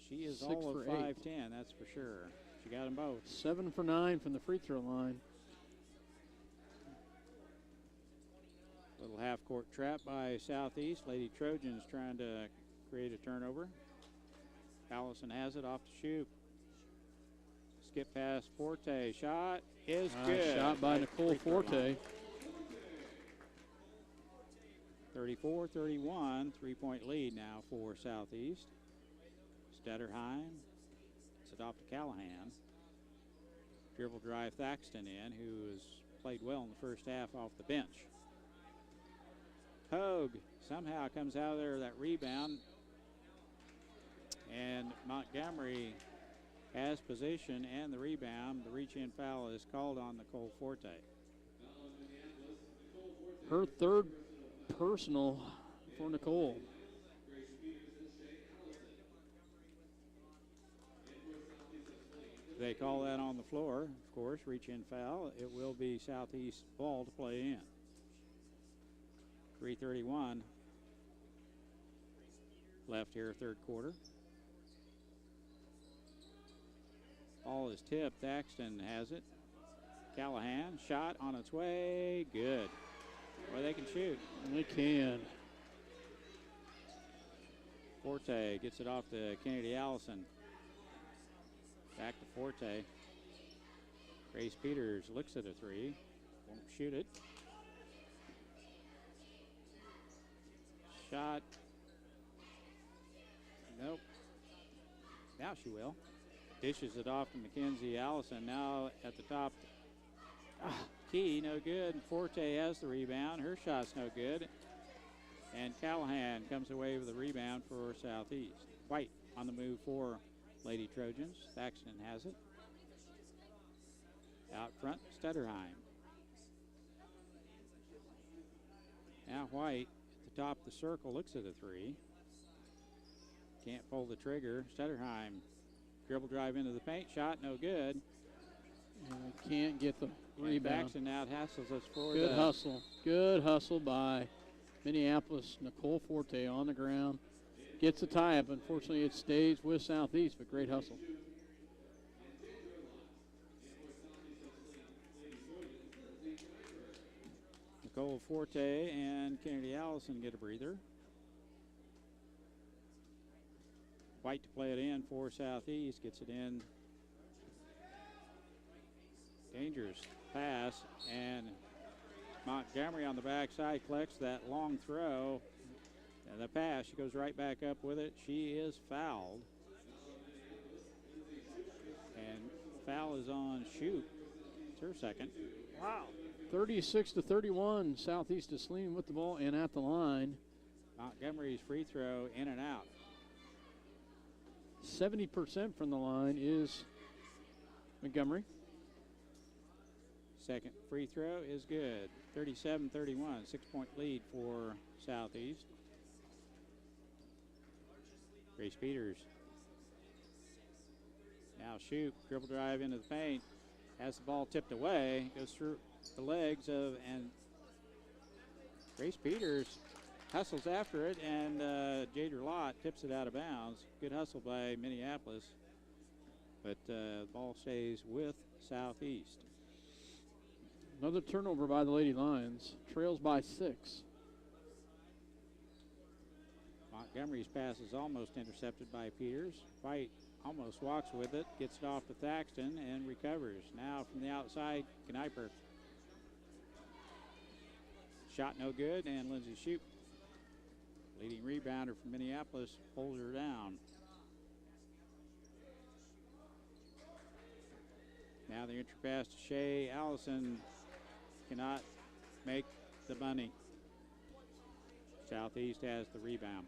She is 6 all for of 8. 5'10", that's for sure. She got them both. 7 for 9 from the free throw line. Little half-court trap by Southeast. Lady Trojans trying to create a turnover. Allison has it off the shoot. Skip past Forte. Shot is good. Shot by Nicole Forte. 34-31, 3-point lead now for Southeast. Stutterheim. It's it off to Callahan. Dribble drive Thaxton in, who has played well in the first half off the bench. Pogue somehow comes out of there, that rebound. And Montgomery has position and the rebound. The reach-in foul is called on Nicole Forte. Her third personal for Nicole. They call that on the floor, of course, reach-in foul. It will be Southeast ball to play in. 3:31 left here, third quarter. Ball is tipped. Thaxton has it. Callahan, shot on its way. Good. Well, they can shoot. They can. Forte gets it off to Kennedy Allison. Back to Forte. Grace Peters looks at a three. Won't shoot it. Shot. Nope. Now she will. Dishes it off to Mackenzie Allison. Now at the top. Key, no good. Forte has the rebound. Her shot's no good. And Callahan comes away with a rebound for Southeast. White on the move for Lady Trojans. Thaxton has it. Out front, Stutterheim. Now White at the top of the circle looks at a three. Can't pull the trigger. Stutterheim dribble drive into the paint. Shot no good. Can't get the rebound. Thaxton out hassles us for Good hustle. Good hustle by Minneapolis. Nicole Forte on the ground. Gets a tie up. Unfortunately, it stays with Southeast, but great hustle. Nicole Forte and Kennedy Allison get a breather. White to play it in for Southeast. Gets it in. Dangerous pass, and Montgomery on the backside collects that long throw. And the pass, she goes right back up with it. She is fouled. And foul is on Shoot. It's her second. Wow. 36-31, Southeast is Saline with the ball and at the line. Montgomery's free throw in and out. 70% from the line is Montgomery. Second free throw is good. 37-31, 6-point lead for Southeast. Grace Peters. Now Shoot, dribble drive into the paint. Has the ball tipped away. Goes through the legs of, and Grace Peters hustles after it, and Jader Lott tips it out of bounds. Good hustle by Minneapolis, but the ball stays with Southeast. Another turnover by the Lady Lions. Trails by 6. Montgomery's pass is almost intercepted by Peters. White almost walks with it, gets it off to Thaxton, and recovers. Now from the outside, Kneiper. Shot no good, and Lindsay Shoup, leading rebounder from Minneapolis, pulls her down. Now the entry pass to Shea. Allison cannot make the bunny. Southeast has the rebound.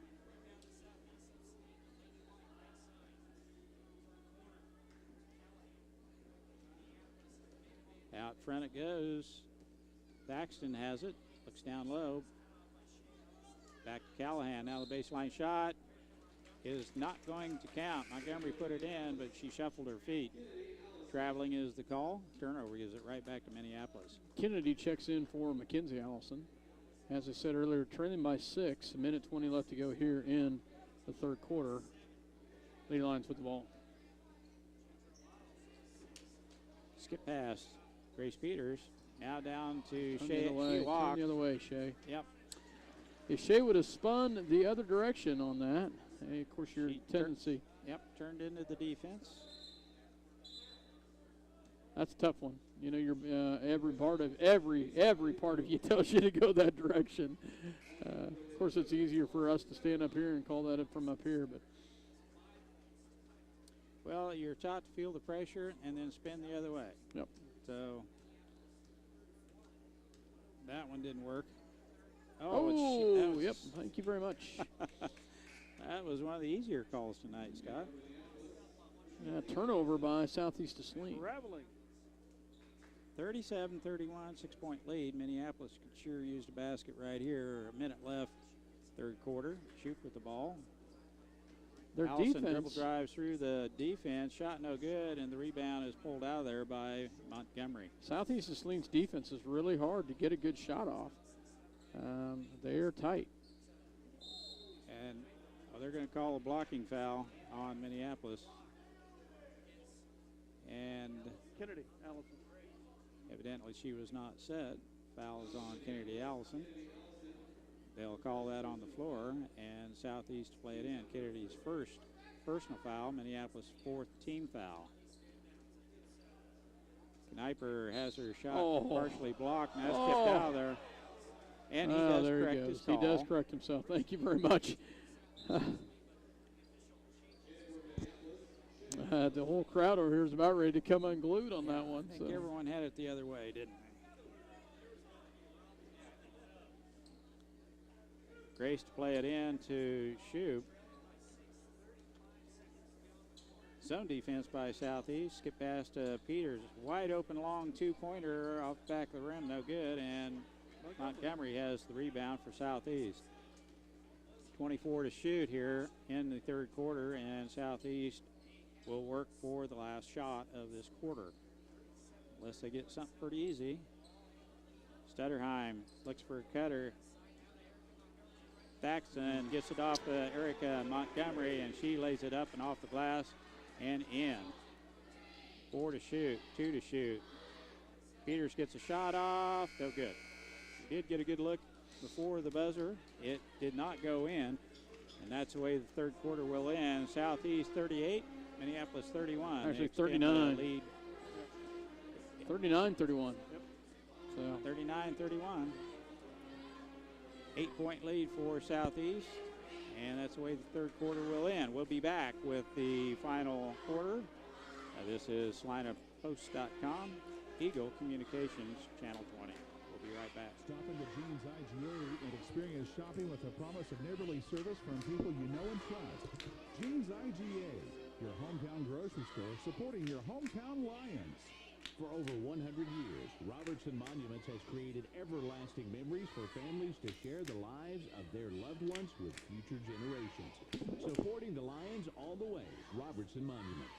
Out front it goes. Thaxton has it. Looks down low. Back to Callahan. Now the baseline shot is not going to count. Montgomery put it in, but she shuffled her feet. Traveling is the call. Turnover gives it right back to Minneapolis. Kennedy checks in for Mackenzie Allison. As I said earlier, trailing by 6. A minute 20 left to go here in the third quarter. Lady Lions with the ball. Skip pass. Grace Peters. Now down to Turn Shea. the other way. She walks. Turn the other way, Shea. Yep. If Shea would have spun the other direction on that, hey, of course, your She tendency. Yep. Turned into the defense. That's a tough one. You know, every part of you tells you to go that direction. Of course, it's easier for us to stand up here and call that from up here, but Well, you're taught to feel the pressure and then spin the other way. Yep. So that one didn't work. Yep. Thank you very much. That was one of the easier calls tonight, Scott. Turnover by Southeast of Saline. Traveling. 37-31, 6-point lead. Minneapolis could sure use a basket right here. A minute left, third quarter. Shoot with the ball. Their Allison defense. dribble drives through the defense. Shot no good, and the rebound is pulled out of there by Montgomery. Southeast of Saline's defense is really hard to get a good shot off. They're tight. And they're going to call a blocking foul on Minneapolis. And Kennedy, Allison. evidently she was not set. Foul is on Kennedy Allison. They'll call that on the floor, and Southeast play it in. Kennedy's first personal foul, Minneapolis' fourth team foul. Kneiper has her shot partially blocked, and that's tipped out of there. And he does correct his call. He does correct himself. Thank you very much. The whole crowd over here is about ready to come unglued on that one. I think everyone had it the other way, didn't Grace to play it in to Shoup. Zone defense by Southeast. Skip past Peters. Wide open long two-pointer off the back of the rim. No good. And Montgomery has the rebound for Southeast. 24 to shoot here in the third quarter. And Southeast will work for the last shot of this quarter. Unless they get something pretty easy. Stutterheim looks for a cutter. Thaxton gets it off Erica Montgomery, and she lays it up and off the glass and in. 4 to shoot, 2 to shoot. Peters gets a shot off, no good. He did get a good look before the buzzer. It did not go in, and that's the way the third quarter will end. Southeast 38, Minneapolis 31. Actually 39. Lead. 39-31. Yep. So 39-31. 8-point lead for Southeast, and that's the way the third quarter will end. We'll be back with the final quarter. This is SalinePost.com, Eagle Communications, Channel 20. We'll be right back. Stop into Jeans IGA and experience shopping with the promise of neighborly service from people you know and trust. Jeans IGA, your hometown grocery store supporting your hometown Lions. For over 100 years, Robertson Monuments has created everlasting memories for families to share the lives of their loved ones with future generations. Supporting the Lions all the way, Robertson Monuments.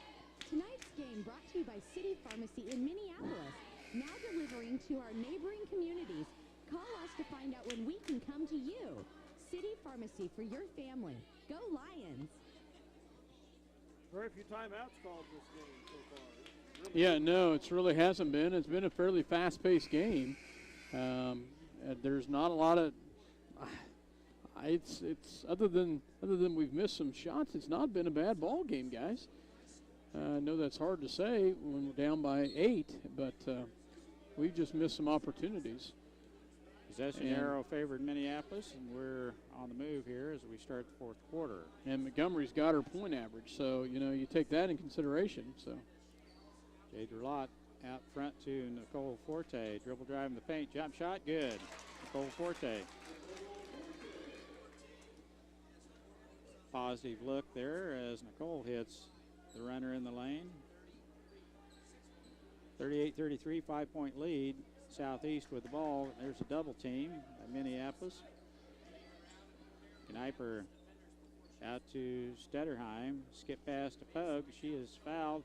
Tonight's game brought to you by City Pharmacy in Minneapolis, now delivering to our neighboring communities. Call us to find out when we can come to you. City Pharmacy for your family. Go Lions! Very few timeouts called this game so far. yeah, no, it really hasn't been. It's been a fairly fast-paced game. There's not a lot of. It's other than we've missed some shots. It's not been a bad ball game, guys. I know that's hard to say when we're down by 8, but we've just missed some opportunities. Possession arrow favored Minneapolis, and we're on the move here as we start the fourth quarter. And Montgomery's got her point average, so you take that in consideration. So. Jade Rulot out front to Nicole Forte. Dribble drive in the paint. Jump shot. Good. Nicole Forte. Positive look there as Nicole hits the runner in the lane. 38-33, 5-point lead. Southeast with the ball. There's a double team by Minneapolis. Kneiper out to Stutterheim. Skip past to Pogue. She is fouled.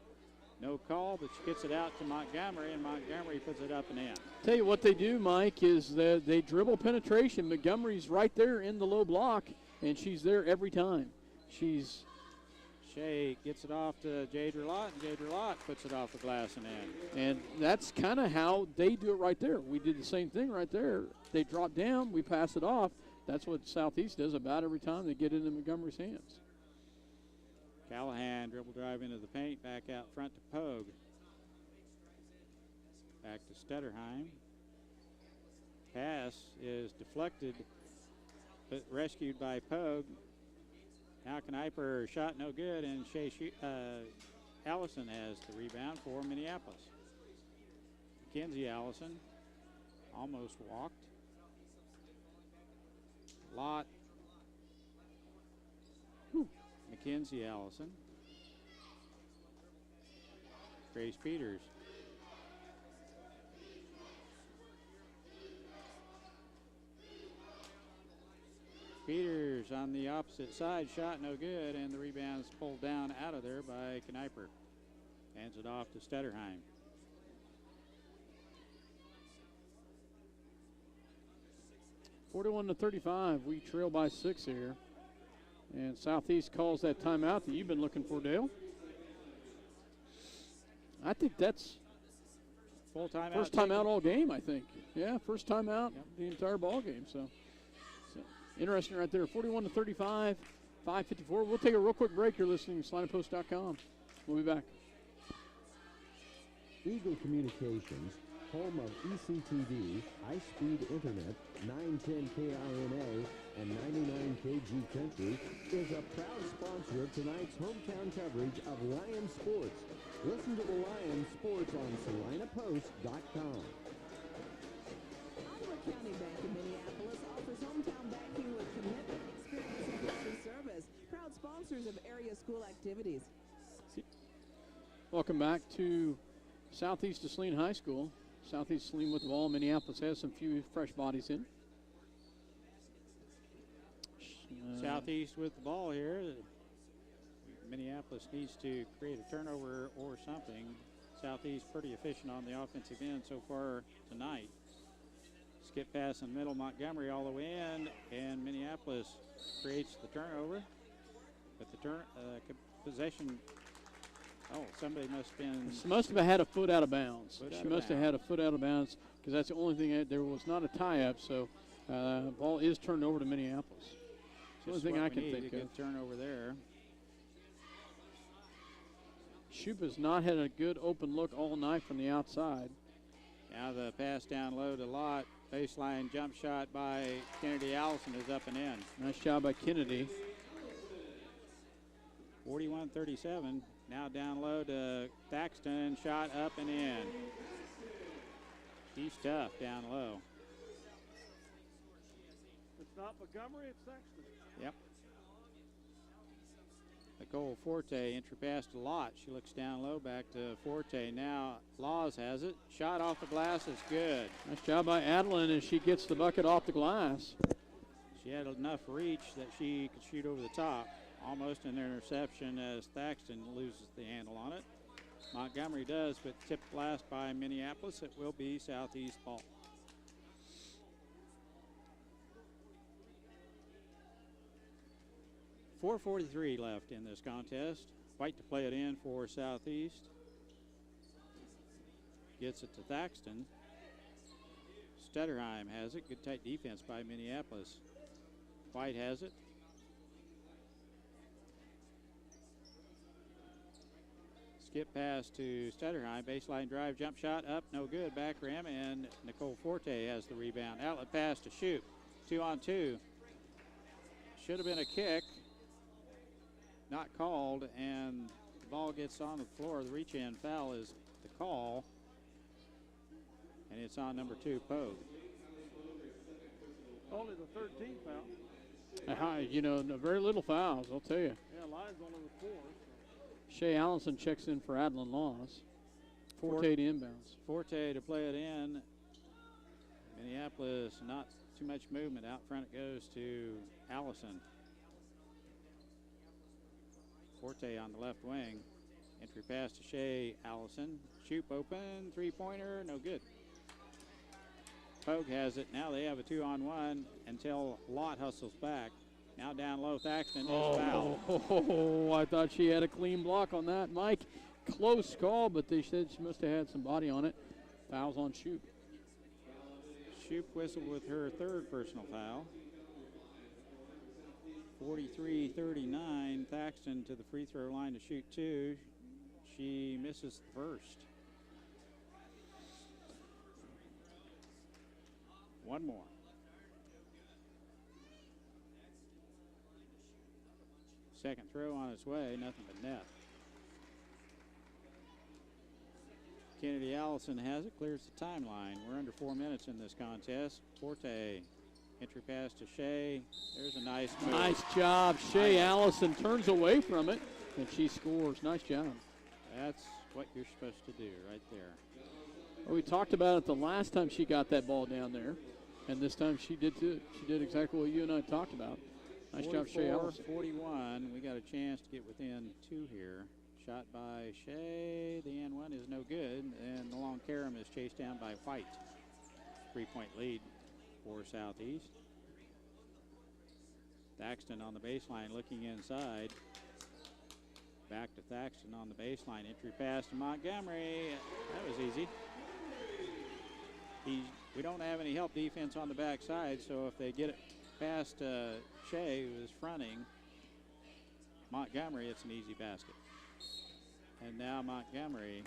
No call, but she gets it out to Montgomery, and Montgomery puts it up and in. Tell you what they do, Mike, is that they dribble penetration. Montgomery's right there in the low block, and she's there every time. Shea gets it off to Jade Rulot, and Jade Rulot puts it off the glass and in. And that's kind of how they do it right there. We did the same thing right there. They drop down, we pass it off. That's what Southeast does about every time they get into Montgomery's hands. Callahan dribble drive into the paint, back out front to Pogue. Back to Stutterheim. Pass is deflected, but rescued by Pogue. Now Kneiper shot no good, and Allison has the rebound for Minneapolis. Mackenzie Allison almost walked. Lott. Mackenzie Allison. Grace Peters. Peters on the opposite side, shot no good, and the rebound's pulled down out of there by Kneiper. Hands it off to Stutterheim. (41-35). We trail by 6 here. And Southeast calls that timeout that you've been looking for, Dale. I think that's full timeout. First timeout all game, I think. Yeah, first timeout the entire ball game. So interesting right there. 41-35, 5:54. We'll take a real quick break. You're listening to SalinePost.com. We'll be back. Eagle Communications, home of ECTV, high-speed internet, 910 KINA, and 99 KG Country, is a proud sponsor of tonight's hometown coverage of Lions sports. Listen to the Lions sports on SalinePost.com. Iowa County Bank in Minneapolis offers hometown banking with commitment sponsors of area school activities. Welcome back to Southeast of Saline High School. Southeast Saline with the ball. Minneapolis has some few fresh bodies in. Southeast with the ball here. Minneapolis needs to create a turnover or something. Southeast pretty efficient on the offensive end so far tonight. Skip pass in the middle, Montgomery all the way in, and Minneapolis creates the turnover. But the possession, somebody must have had a foot out of bounds. She must have had a foot out of bounds because that's the only thing. There was not a tie-up, so ball is turned over to Minneapolis. That's the only thing I can think of. Good turnover there. Shoup has not had a good open look all night from the outside. Now the pass down low to Lott. Baseline jump shot by Kennedy Allison is up and in. Nice job by Kennedy. 41-37. Now down low to Thaxton. Shot up and in. He's tough down low. It's not Montgomery, it's Sexton. Yep. Nicole Forte, entry pass to Lott. She looks down low, back to Forte. Now Laws has it. Shot off the glass is good. Nice job by Adeline as she gets the bucket off the glass. She had enough reach that she could shoot over the top. Almost an interception as Thaxton loses the handle on it. Montgomery does, but tipped last by Minneapolis. It will be Southeast ball. .443 left in this contest. White to play it in for Southeast. Gets it to Thaxton. Stutterheim has it. Good tight defense by Minneapolis. White has it. Skip pass to Stutterheim. Baseline drive, jump shot up, no good. Back rim, and Nicole Forte has the rebound. Outlet pass to Shoup. 2-on-2. Should have been a kick. Not called, and the ball gets on the floor. The reach-in foul is the call, and it's on number 2, Pogue. Only the 13th foul. Very little fouls, I'll tell you. Yeah, line's only with 4. Shay Allison checks in for Adeline Laws. Forte to inbounds. Forte to play it in. Minneapolis, not too much movement. Out front it goes to Allison. Forte on the left wing. Entry pass to Shay Allison. Shoup open, three-pointer, no good. Pogue has it. Now they have a 2-on-1 until Lott hustles back. Now down low, Thaxton is fouled. Oh, I thought she had a clean block on that, Mike. Close call, but they said she must have had some body on it. Fouls on Shoup. Shoup whistled with her third personal foul. 43-39, Thaxton to the free throw line to shoot 2. She misses the first. One more. Second throw on its way, nothing but net. Kennedy Allison has it, clears the timeline. We're under 4 minutes in this contest. Forte, entry pass to Shay. There's a nice move. Nice job. Shay Allison turns away from it, and she scores. Nice job. That's what you're supposed to do right there. Well, we talked about it the last time she got that ball down there, and this time she did too. She did exactly what you and I talked about. Nice job, Shay Allison. 41. We got a chance to get within 2 here. Shot by Shay. The and one is no good, and the long carom is chased down by White. 3-point lead for Southeast. Thaxton on the baseline looking inside. Back to Thaxton on the baseline. Entry pass to Montgomery. That was easy. We don't have any help defense on the backside, so if they get it past Shay, who is fronting Montgomery, it's an easy basket. And now Montgomery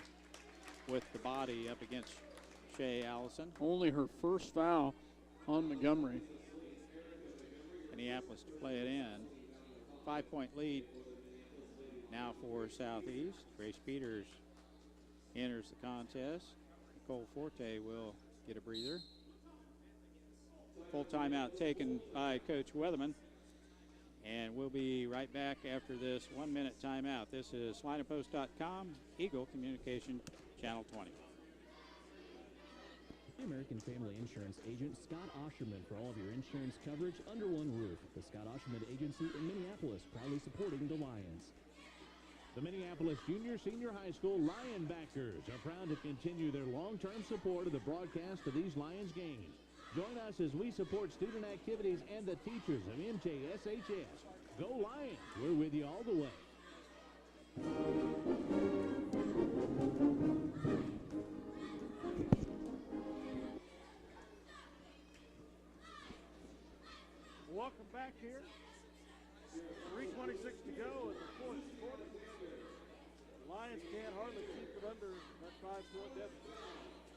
with the body up against Shay Allison. Only her first foul on Montgomery. Minneapolis to play it in. 5-point lead now for Southeast. Grace Peters enters the contest. Nicole Forte will get a breather. Full timeout taken by Coach Weatherman. And we'll be right back after this 1-minute timeout. This is SalinePost.com, Eagle Communication, Channel 20. The American Family Insurance agent Scott Osherman for all of your insurance coverage under one roof. The Scott Osherman Agency in Minneapolis, proudly supporting the Lions. The Minneapolis Junior-Senior High School Lionbackers are proud to continue their long-term support of the broadcast of these Lions games. Join us as we support student activities and the teachers of MJSHS. Go Lions! We're with you all the way. Welcome back here. 3:26 to go in the fourth quarter. Lions can't hardly keep it under that 5-point deficit.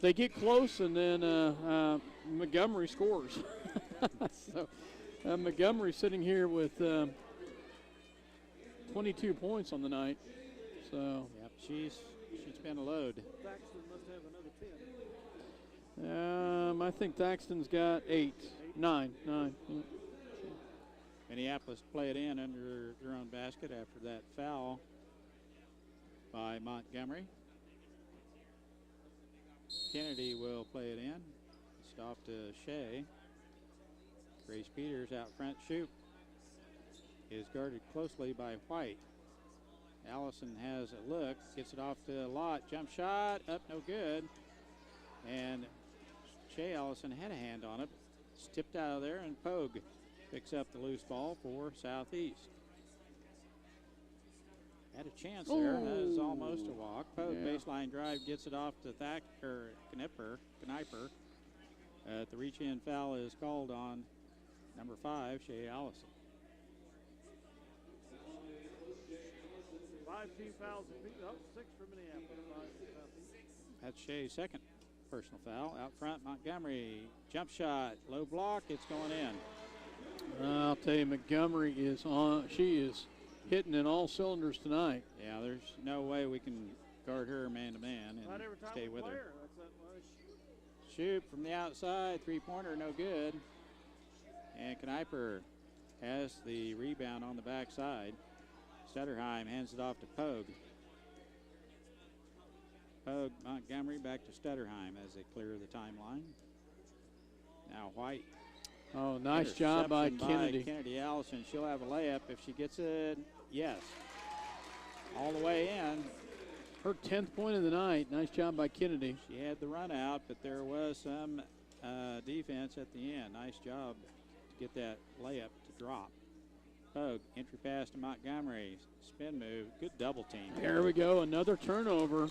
They get close, and then Montgomery scores. So Montgomery sitting here with 22 points on the night. So yep, she's been a load. Thaxton must have another 10. I think Thaxton's got 9. Minneapolis play it in under their own basket after that foul by Montgomery. Kennedy will play it in. It's off to Shea. Grace Peters out front. Shoop is guarded closely by White. Allison has a look. Gets it off to Lott. Jump shot. Up, no good. And Shea Allison had a hand on it. It's tipped out of there, and Pogue picks up the loose ball for Southeast. Had a chance there. That is almost a walk. Pogue baseline drive gets it off to Kniper. The reach-in foul is called on number 5, Shea Allison. 5 team fouls. 6 for Minneapolis. 5 for Southeast. That's Shea's second personal foul. Out front, Montgomery. Jump shot. Low block. It's going in. I'll tell you, Montgomery is on. She is hitting in all cylinders tonight. Yeah, there's no way we can guard her man-to-man and stay with her. Shoot from the outside. Three-pointer, no good. And Kniper has the rebound on the backside. Stutterheim hands it off to Pogue. Pogue, Montgomery, back to Stutterheim as they clear the timeline. Now White. Oh, nice job by Kennedy. Kennedy Allison. She'll have a layup if she gets it. Yes. All the way in. Her 10th point of the night. Nice job by Kennedy. She had the run out, but there was some defense at the end. Nice job to get that layup to drop. Pogue, entry pass to Montgomery. Spin move. Good double team. There we go. Another turnover.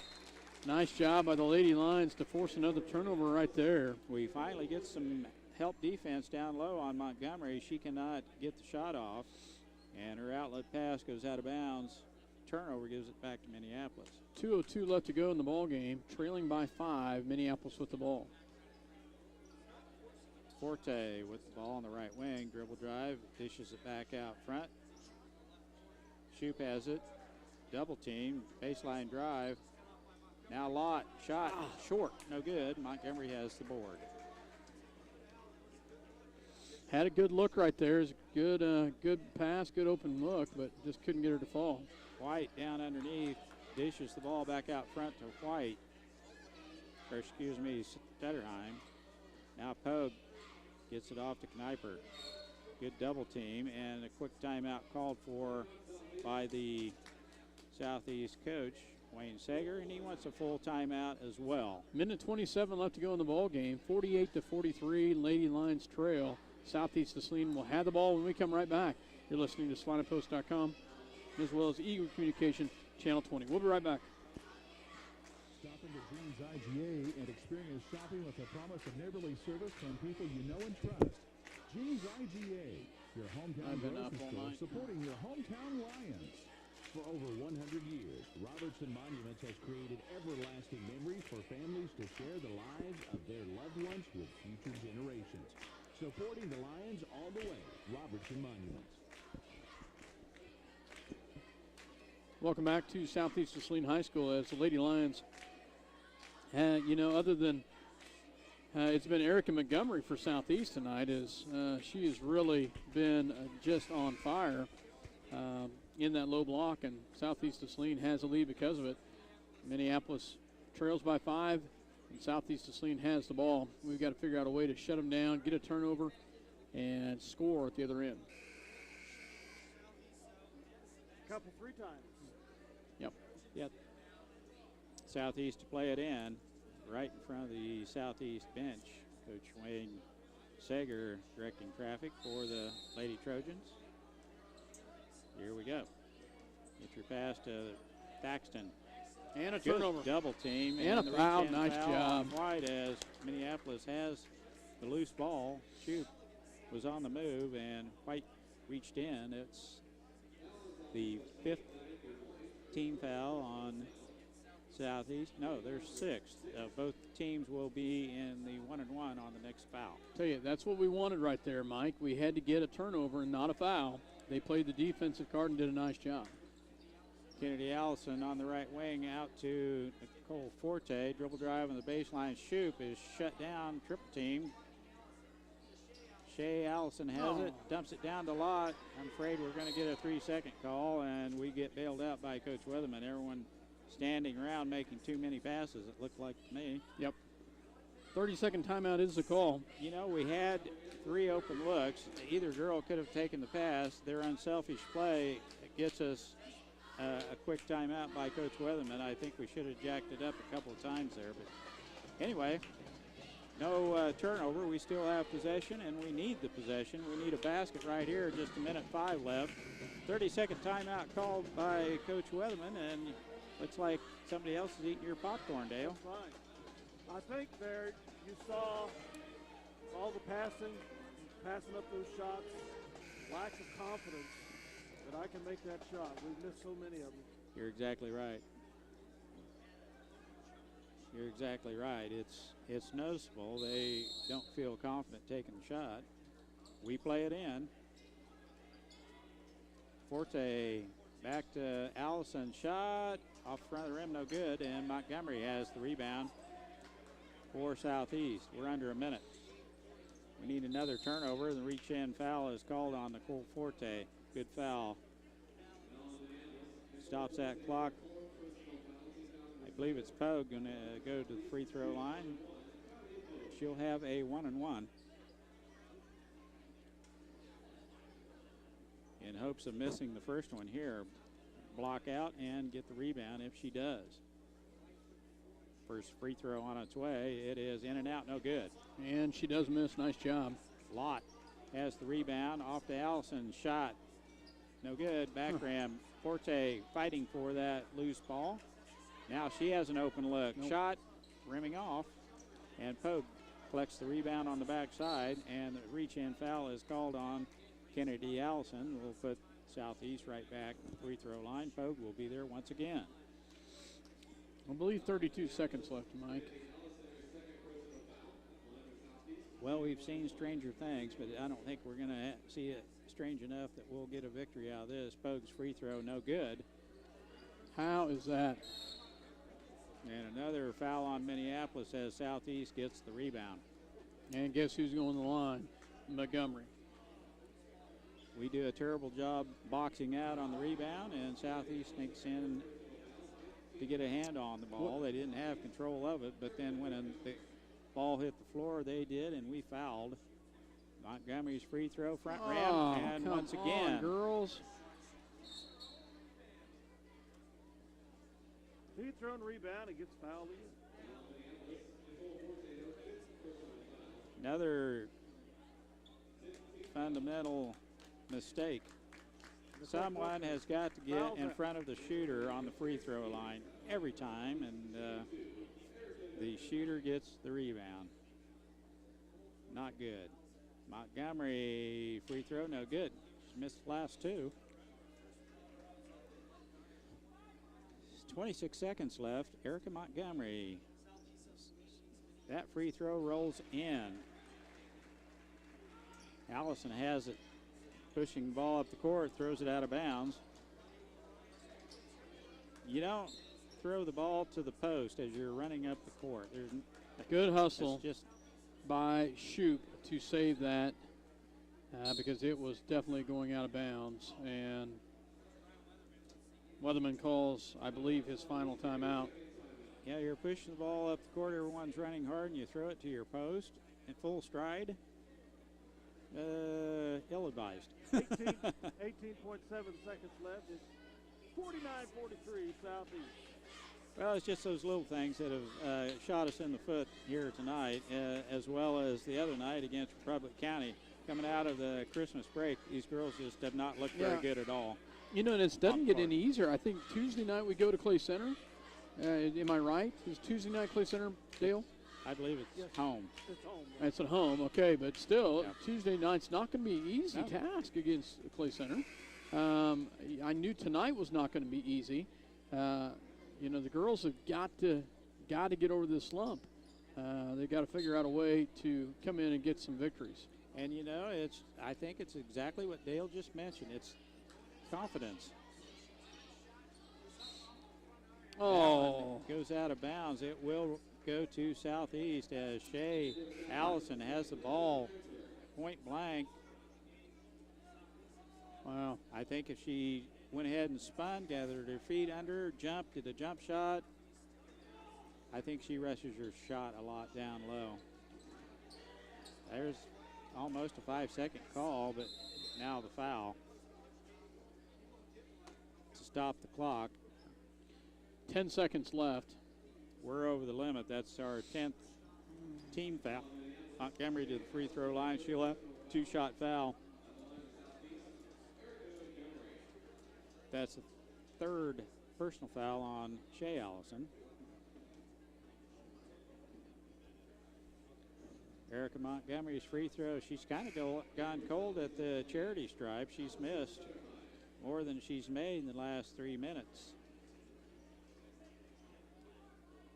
Nice job by the Lady Lions to force another turnover right there. We finally get some help defense down low on Montgomery. She cannot get the shot off, and her outlet pass goes out of bounds. Turnover gives it back to Minneapolis. 2:02 left to go in the ball game. Trailing by 5. Minneapolis with the ball. Forte with the ball on the right wing. Dribble drive. Dishes it back out front. Shoop has it. Double team. Baseline drive. Now Lott. Shot. Short. No good. Montgomery has the board. Had a good look right there. It's a good pass, good open look, but just couldn't get her to fall. White down underneath. Dishes the ball back out front to White. Or excuse me, Stutterheim. Now Pogue gets it off to Kniper. Good double team, and a quick timeout called for by the Southeast coach, Wayne Sager, and he wants a full timeout as well. Minute 27 left to go in the ball game. 48-43, Lady Lions trail. Southeast Saline will have the ball when we come right back. You're listening to SalinePost.com as well as Eagle Communication Channel 20. We'll be right back. Stop into Jeans IGA and experience shopping with a promise of neighborly service from people you know and trust. Jeans IGA, your hometown grocery store supporting your hometown Lions. For over 100 years, Robertson Monuments has created everlasting memories for families to share the lives of their loved ones with future generations. Supporting the Lions all the way, Robertson Monuments. Welcome back to Southeast Saline High School as the Lady Lions, other than it's been Erica Montgomery for Southeast tonight. She has really been just on fire in that low block, and Southeast of Saline has a lead because of it. Minneapolis trails by 5, and Southeast of Saline has the ball. We've got to figure out a way to shut them down, get a turnover, and score at the other end. Couple 3 times. Yep. Southeast to play it in, right in front of the Southeast bench. Coach Wayne Sager directing traffic for the Lady Trojans. Here we go. Get your pass to Thaxton. And a Good turnover. Double team. And a the foul. reach-in Nice foul job. on White as Minneapolis has the loose ball. Shoot was on the move, and White reached in. It's the 5th team foul on Southeast. No, there's 6th. Both teams will be in the 1-and-1 on the next foul. Tell you, that's what we wanted right there, Mike. We had to get a turnover and not a foul. They played the defensive card and did a nice job. Kennedy Allison on the right wing out to Nicole Forte. Dribble drive on the baseline. Shoop is shut down. Triple team. Shea Allison has it. Dumps it down to Lott. I'm afraid we're going to get a 3-second call, and we get bailed out by Coach Weatherman. Everyone standing around making too many passes, it looked like to me. Yep. 30-second timeout is the call. You know, we had 3 open looks. Either girl could have taken the pass. Their unselfish play gets us a quick timeout by Coach Weatherman. I think we should have jacked it up a couple of times there. But anyway, no turnover. We still have possession, and we need the possession. We need a basket right here. Just 1:05 left. 30-second timeout called by Coach Weatherman, and looks like somebody else is eating your popcorn, Dale. That's fine. I think there you saw all the passing up those shots, lack of confidence that I can make that shot. We've missed so many of them. You're exactly right. You're exactly right. It's noticeable. They don't feel confident taking the shot. We play it in. Forte back to Allison. Shot off front of the rim, no good. And Montgomery has the rebound for Southeast. We're under a minute. We need another turnover. The reach-in foul is called on Nicole Forte. Good foul. Stops that clock. I believe it's Pogue going to go to the free throw line. She'll have a 1-and-1. In hopes of missing the first one here. Block out and get the rebound if she does. First free throw on its way. It is in and out, no good. And she does miss. Nice job. Lott has the rebound. Off to Allison. Shot. No good. Back rim. Forte fighting for that loose ball. Now she has an open look. Nope. Shot. Rimming off. And Pogue collects the rebound on the backside. And the reach-in foul is called on Kennedy Allison. Will put Southeast right back at the free throw line. Pogue will be there once again. I believe 32 seconds left, Mike. Well, we've seen stranger things, but I don't think we're going to see it strange enough that we'll get a victory out of this. Pogue's free throw, no good. How is that? And another foul on Minneapolis as Southeast gets the rebound. And guess who's going to the line? Montgomery. We do a terrible job boxing out on the rebound, and Southeast sneaks in to get a hand on the ball. They didn't have control of it, but then when the ball hit the floor, they did, and we fouled. Montgomery's free throw, front rim, and come once again. on, girls. He thrown rebound, he gets fouled again. Another fundamental mistake. Someone has got to get in front of the shooter on the free throw line every time, and the shooter gets the rebound. Not good. Montgomery free throw, no good. She missed the last 2. 26 seconds left. Erica Montgomery. That free throw rolls in. Allison has it. Pushing the ball up the court, throws it out of bounds. You don't throw the ball to the post as you're running up the court. Good hustle. It's just by Shoup to save that because it was definitely going out of bounds. And Weatherman calls, I believe, his final timeout. Yeah, you're pushing the ball up the court. Everyone's running hard, and you throw it to your post in full stride. Ill-advised. 18.7 seconds left. It's 49-43 Southeast. Well, it's just those little things that have shot us in the foot here tonight, as well as the other night against Republic County. Coming out of the Christmas break, these girls just have not looked very good at all. You know, and it doesn't get any easier. I think Tuesday night we go to Clay Center. Am I right? Is Tuesday night Clay Center, Dale? I believe it's home. It's home. It's at home, okay, but still, Tuesday night's not going to be an easy task against Clay Center. I knew tonight was not going to be easy. You know, the girls have got to get over this slump. They've got to figure out a way to come in and get some victories. And, you know, I think it's exactly what Dale just mentioned. It's confidence. Oh. Goes out of bounds. It will go to Southeast as Shea Allison has the ball point blank. Wow. I think if she went ahead and spun, gathered her feet under, jumped, did a jump shot, I think she rushes her shot a lot down low. There's almost a 5-second call, but now the foul to stop the clock. 10 seconds left. We're over the limit. That's our 10th team foul. Montgomery to the free throw line. She'll have 2-shot foul. That's the third personal foul on Shea Allison. Erica Montgomery's free throw. She's kind of gone cold at the charity stripe. She's missed more than she's made in the last 3 minutes.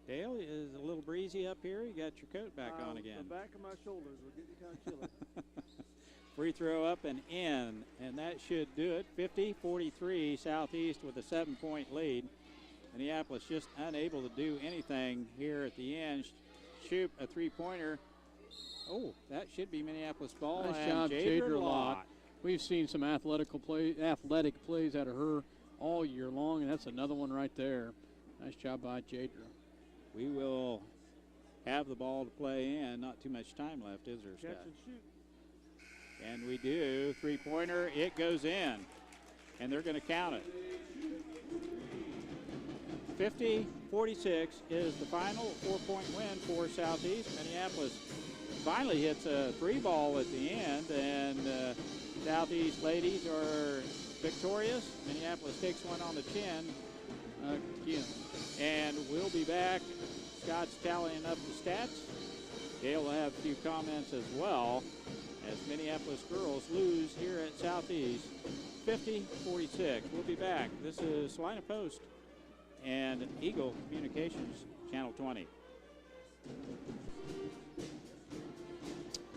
Dale, is a little breezy up here. You got your coat back on again. The back of my shoulders are getting kind of chilly. Free throw up and in, and that should do it. 50-43 Southeast with a 7-point lead. Minneapolis just unable to do anything here at the end. Shoot a three-pointer. Oh, that should be Minneapolis ball. Nice and job, Jadra Lott. We've seen some athletic plays out of her all year long, and that's another one right there. Nice job by Jadra. We will have the ball to play in. Not too much time left, is there, Scott? Catch and shoot. And we do. Three-pointer, it goes in. And they're going to count it. 50-46 is the final 4-point win for Southeast. Minneapolis finally hits a 3-ball at the end, and Southeast ladies are victorious. Minneapolis takes one on the chin again. And we'll be back. Scott's tallying up the stats. Dale will have a few comments as well as Minneapolis girls lose here at Southeast 50-46. We'll be back. This is Salina Post and Eagle Communications, Channel 20.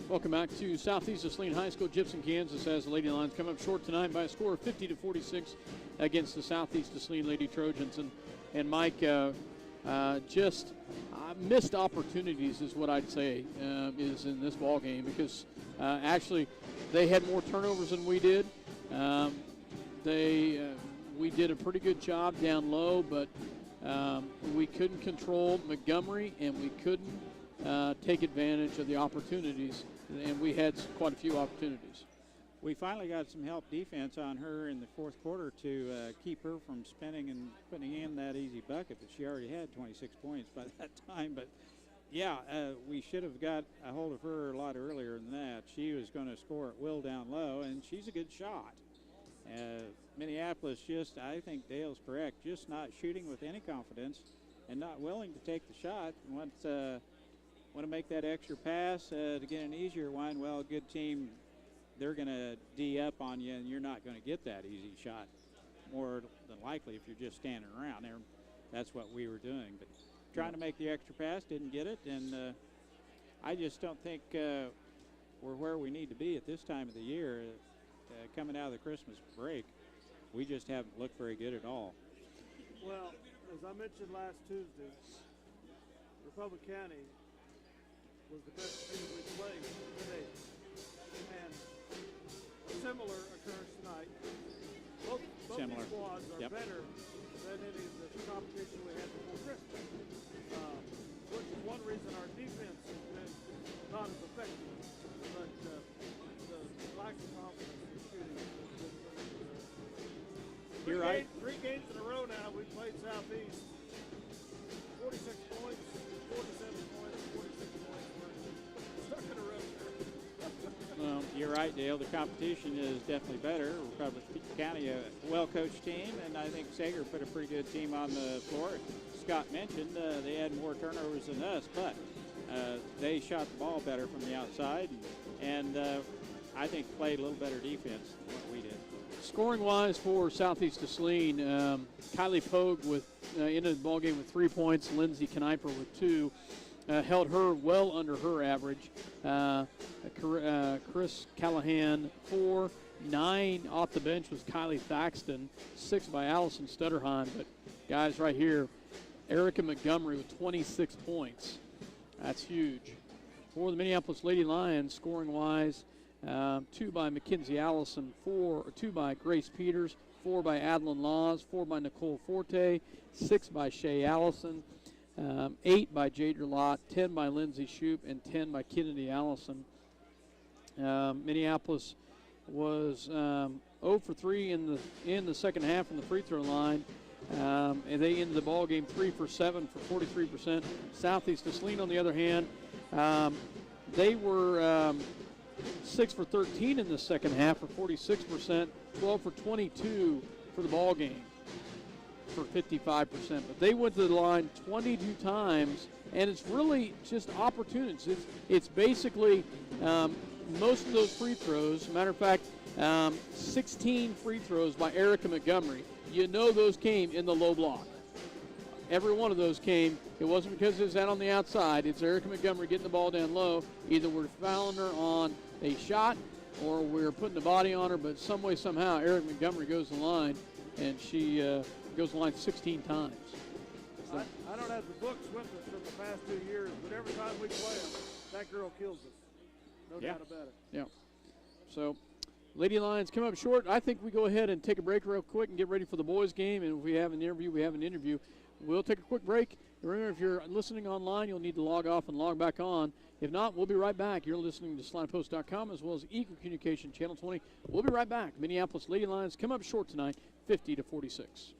Welcome back to Southeast of Saline High School. Gibson, Kansas has the Lady Lions come up short tonight by a score of 50-46 against the Southeast of Saline Lady Trojans. And Mike, just missed opportunities is what I'd say is in this ball game, because actually they had more turnovers than we did. We did a pretty good job down low, but we couldn't control Montgomery, and we couldn't take advantage of the opportunities, and we had quite a few opportunities. We finally got some help defense on her in the fourth quarter to keep her from spinning and putting in that easy bucket, but she already had 26 points by that time. But, yeah, we should have got a hold of her a lot earlier than that. She was going to score at will down low, and she's a good shot. Minneapolis just, I think Dale's correct, just not shooting with any confidence and not willing to take the shot. Want to make that extra pass to get an easier one. Well, a good team, they're going to D up on you, and you're not going to get that easy shot more than likely if you're just standing around there. That's what we were doing. But trying to make the extra pass, didn't get it, and I just don't think we're where we need to be at this time of the year. Coming out of the Christmas break, we just haven't looked very good at all. Well, as I mentioned last Tuesday, Republic County was the best team we played today. And a similar occurrence tonight. Both Similar. these squads are Yep. better than any of the competition we had before Christmas. Which is one reason our defense has been not as effective. But the lack of confidence in shooting has been You're right. 3 games in a row now we played Southeast. 46 points, 47 points, 46 points. We're stuck in a row there. Well, you're right, Dale. The competition is definitely better. Republic County, a well-coached team, and I think Sager put a pretty good team on the floor. Scott mentioned they had more turnovers than us, but they shot the ball better from the outside, and I think played a little better defense than what we did. Scoring-wise for Southeast Saline, Kylie Pogue with ended the ball game with 3 points. Lindsay Kniper with 2. Held her well under her average. Chris Callahan, 4. 9 off the bench was Kylie Thaxton. 6 by Allison Stutterheim. But guys, right here, Erica Montgomery with 26 points. That's huge. For the Minneapolis Lady Lions, scoring-wise, 2 by Mackenzie Allison, 2 by Grace Peters, 4 by Adeline Laws, 4 by Nicole Forte, 6 by Shay Allison, 8 by Jadra Lott, 10 by Lindsay Shoup, and 10 by Kennedy Allison. Minneapolis was 0 for 3 in the second half from the free throw line. And they ended the ball game 3 for 7 for 43%. Southeast Saline, on the other hand, they were 6 for 13 in the second half for 46%, 12 for 22 for the ball game for 55%. But they went to the line 22 times, and it's really just opportunities. It's basically most of those free throws. Matter of fact, 16 free throws by Erica Montgomery. You know those came in the low block. Every one of those came. It wasn't because it was out on the outside. It's Erica Montgomery getting the ball down low. Either we're fouling her on a shot or we're putting the body on her, but some way, somehow, Erica Montgomery goes to the line, and she goes to the line 16 times. So. I don't have the books with us from the past 2 years, but every time we play them, that girl kills us. No doubt about it. Yeah. So, Lady Lions come up short. I think we go ahead and take a break real quick and get ready for the boys' game. And if we have an interview, we have an interview. We'll take a quick break. Remember, if you're listening online, you'll need to log off and log back on. If not, we'll be right back. You're listening to SalinePost.com as well as Eagle Communication Channel 20. We'll be right back. Minneapolis Lady Lions come up short tonight, 50-46.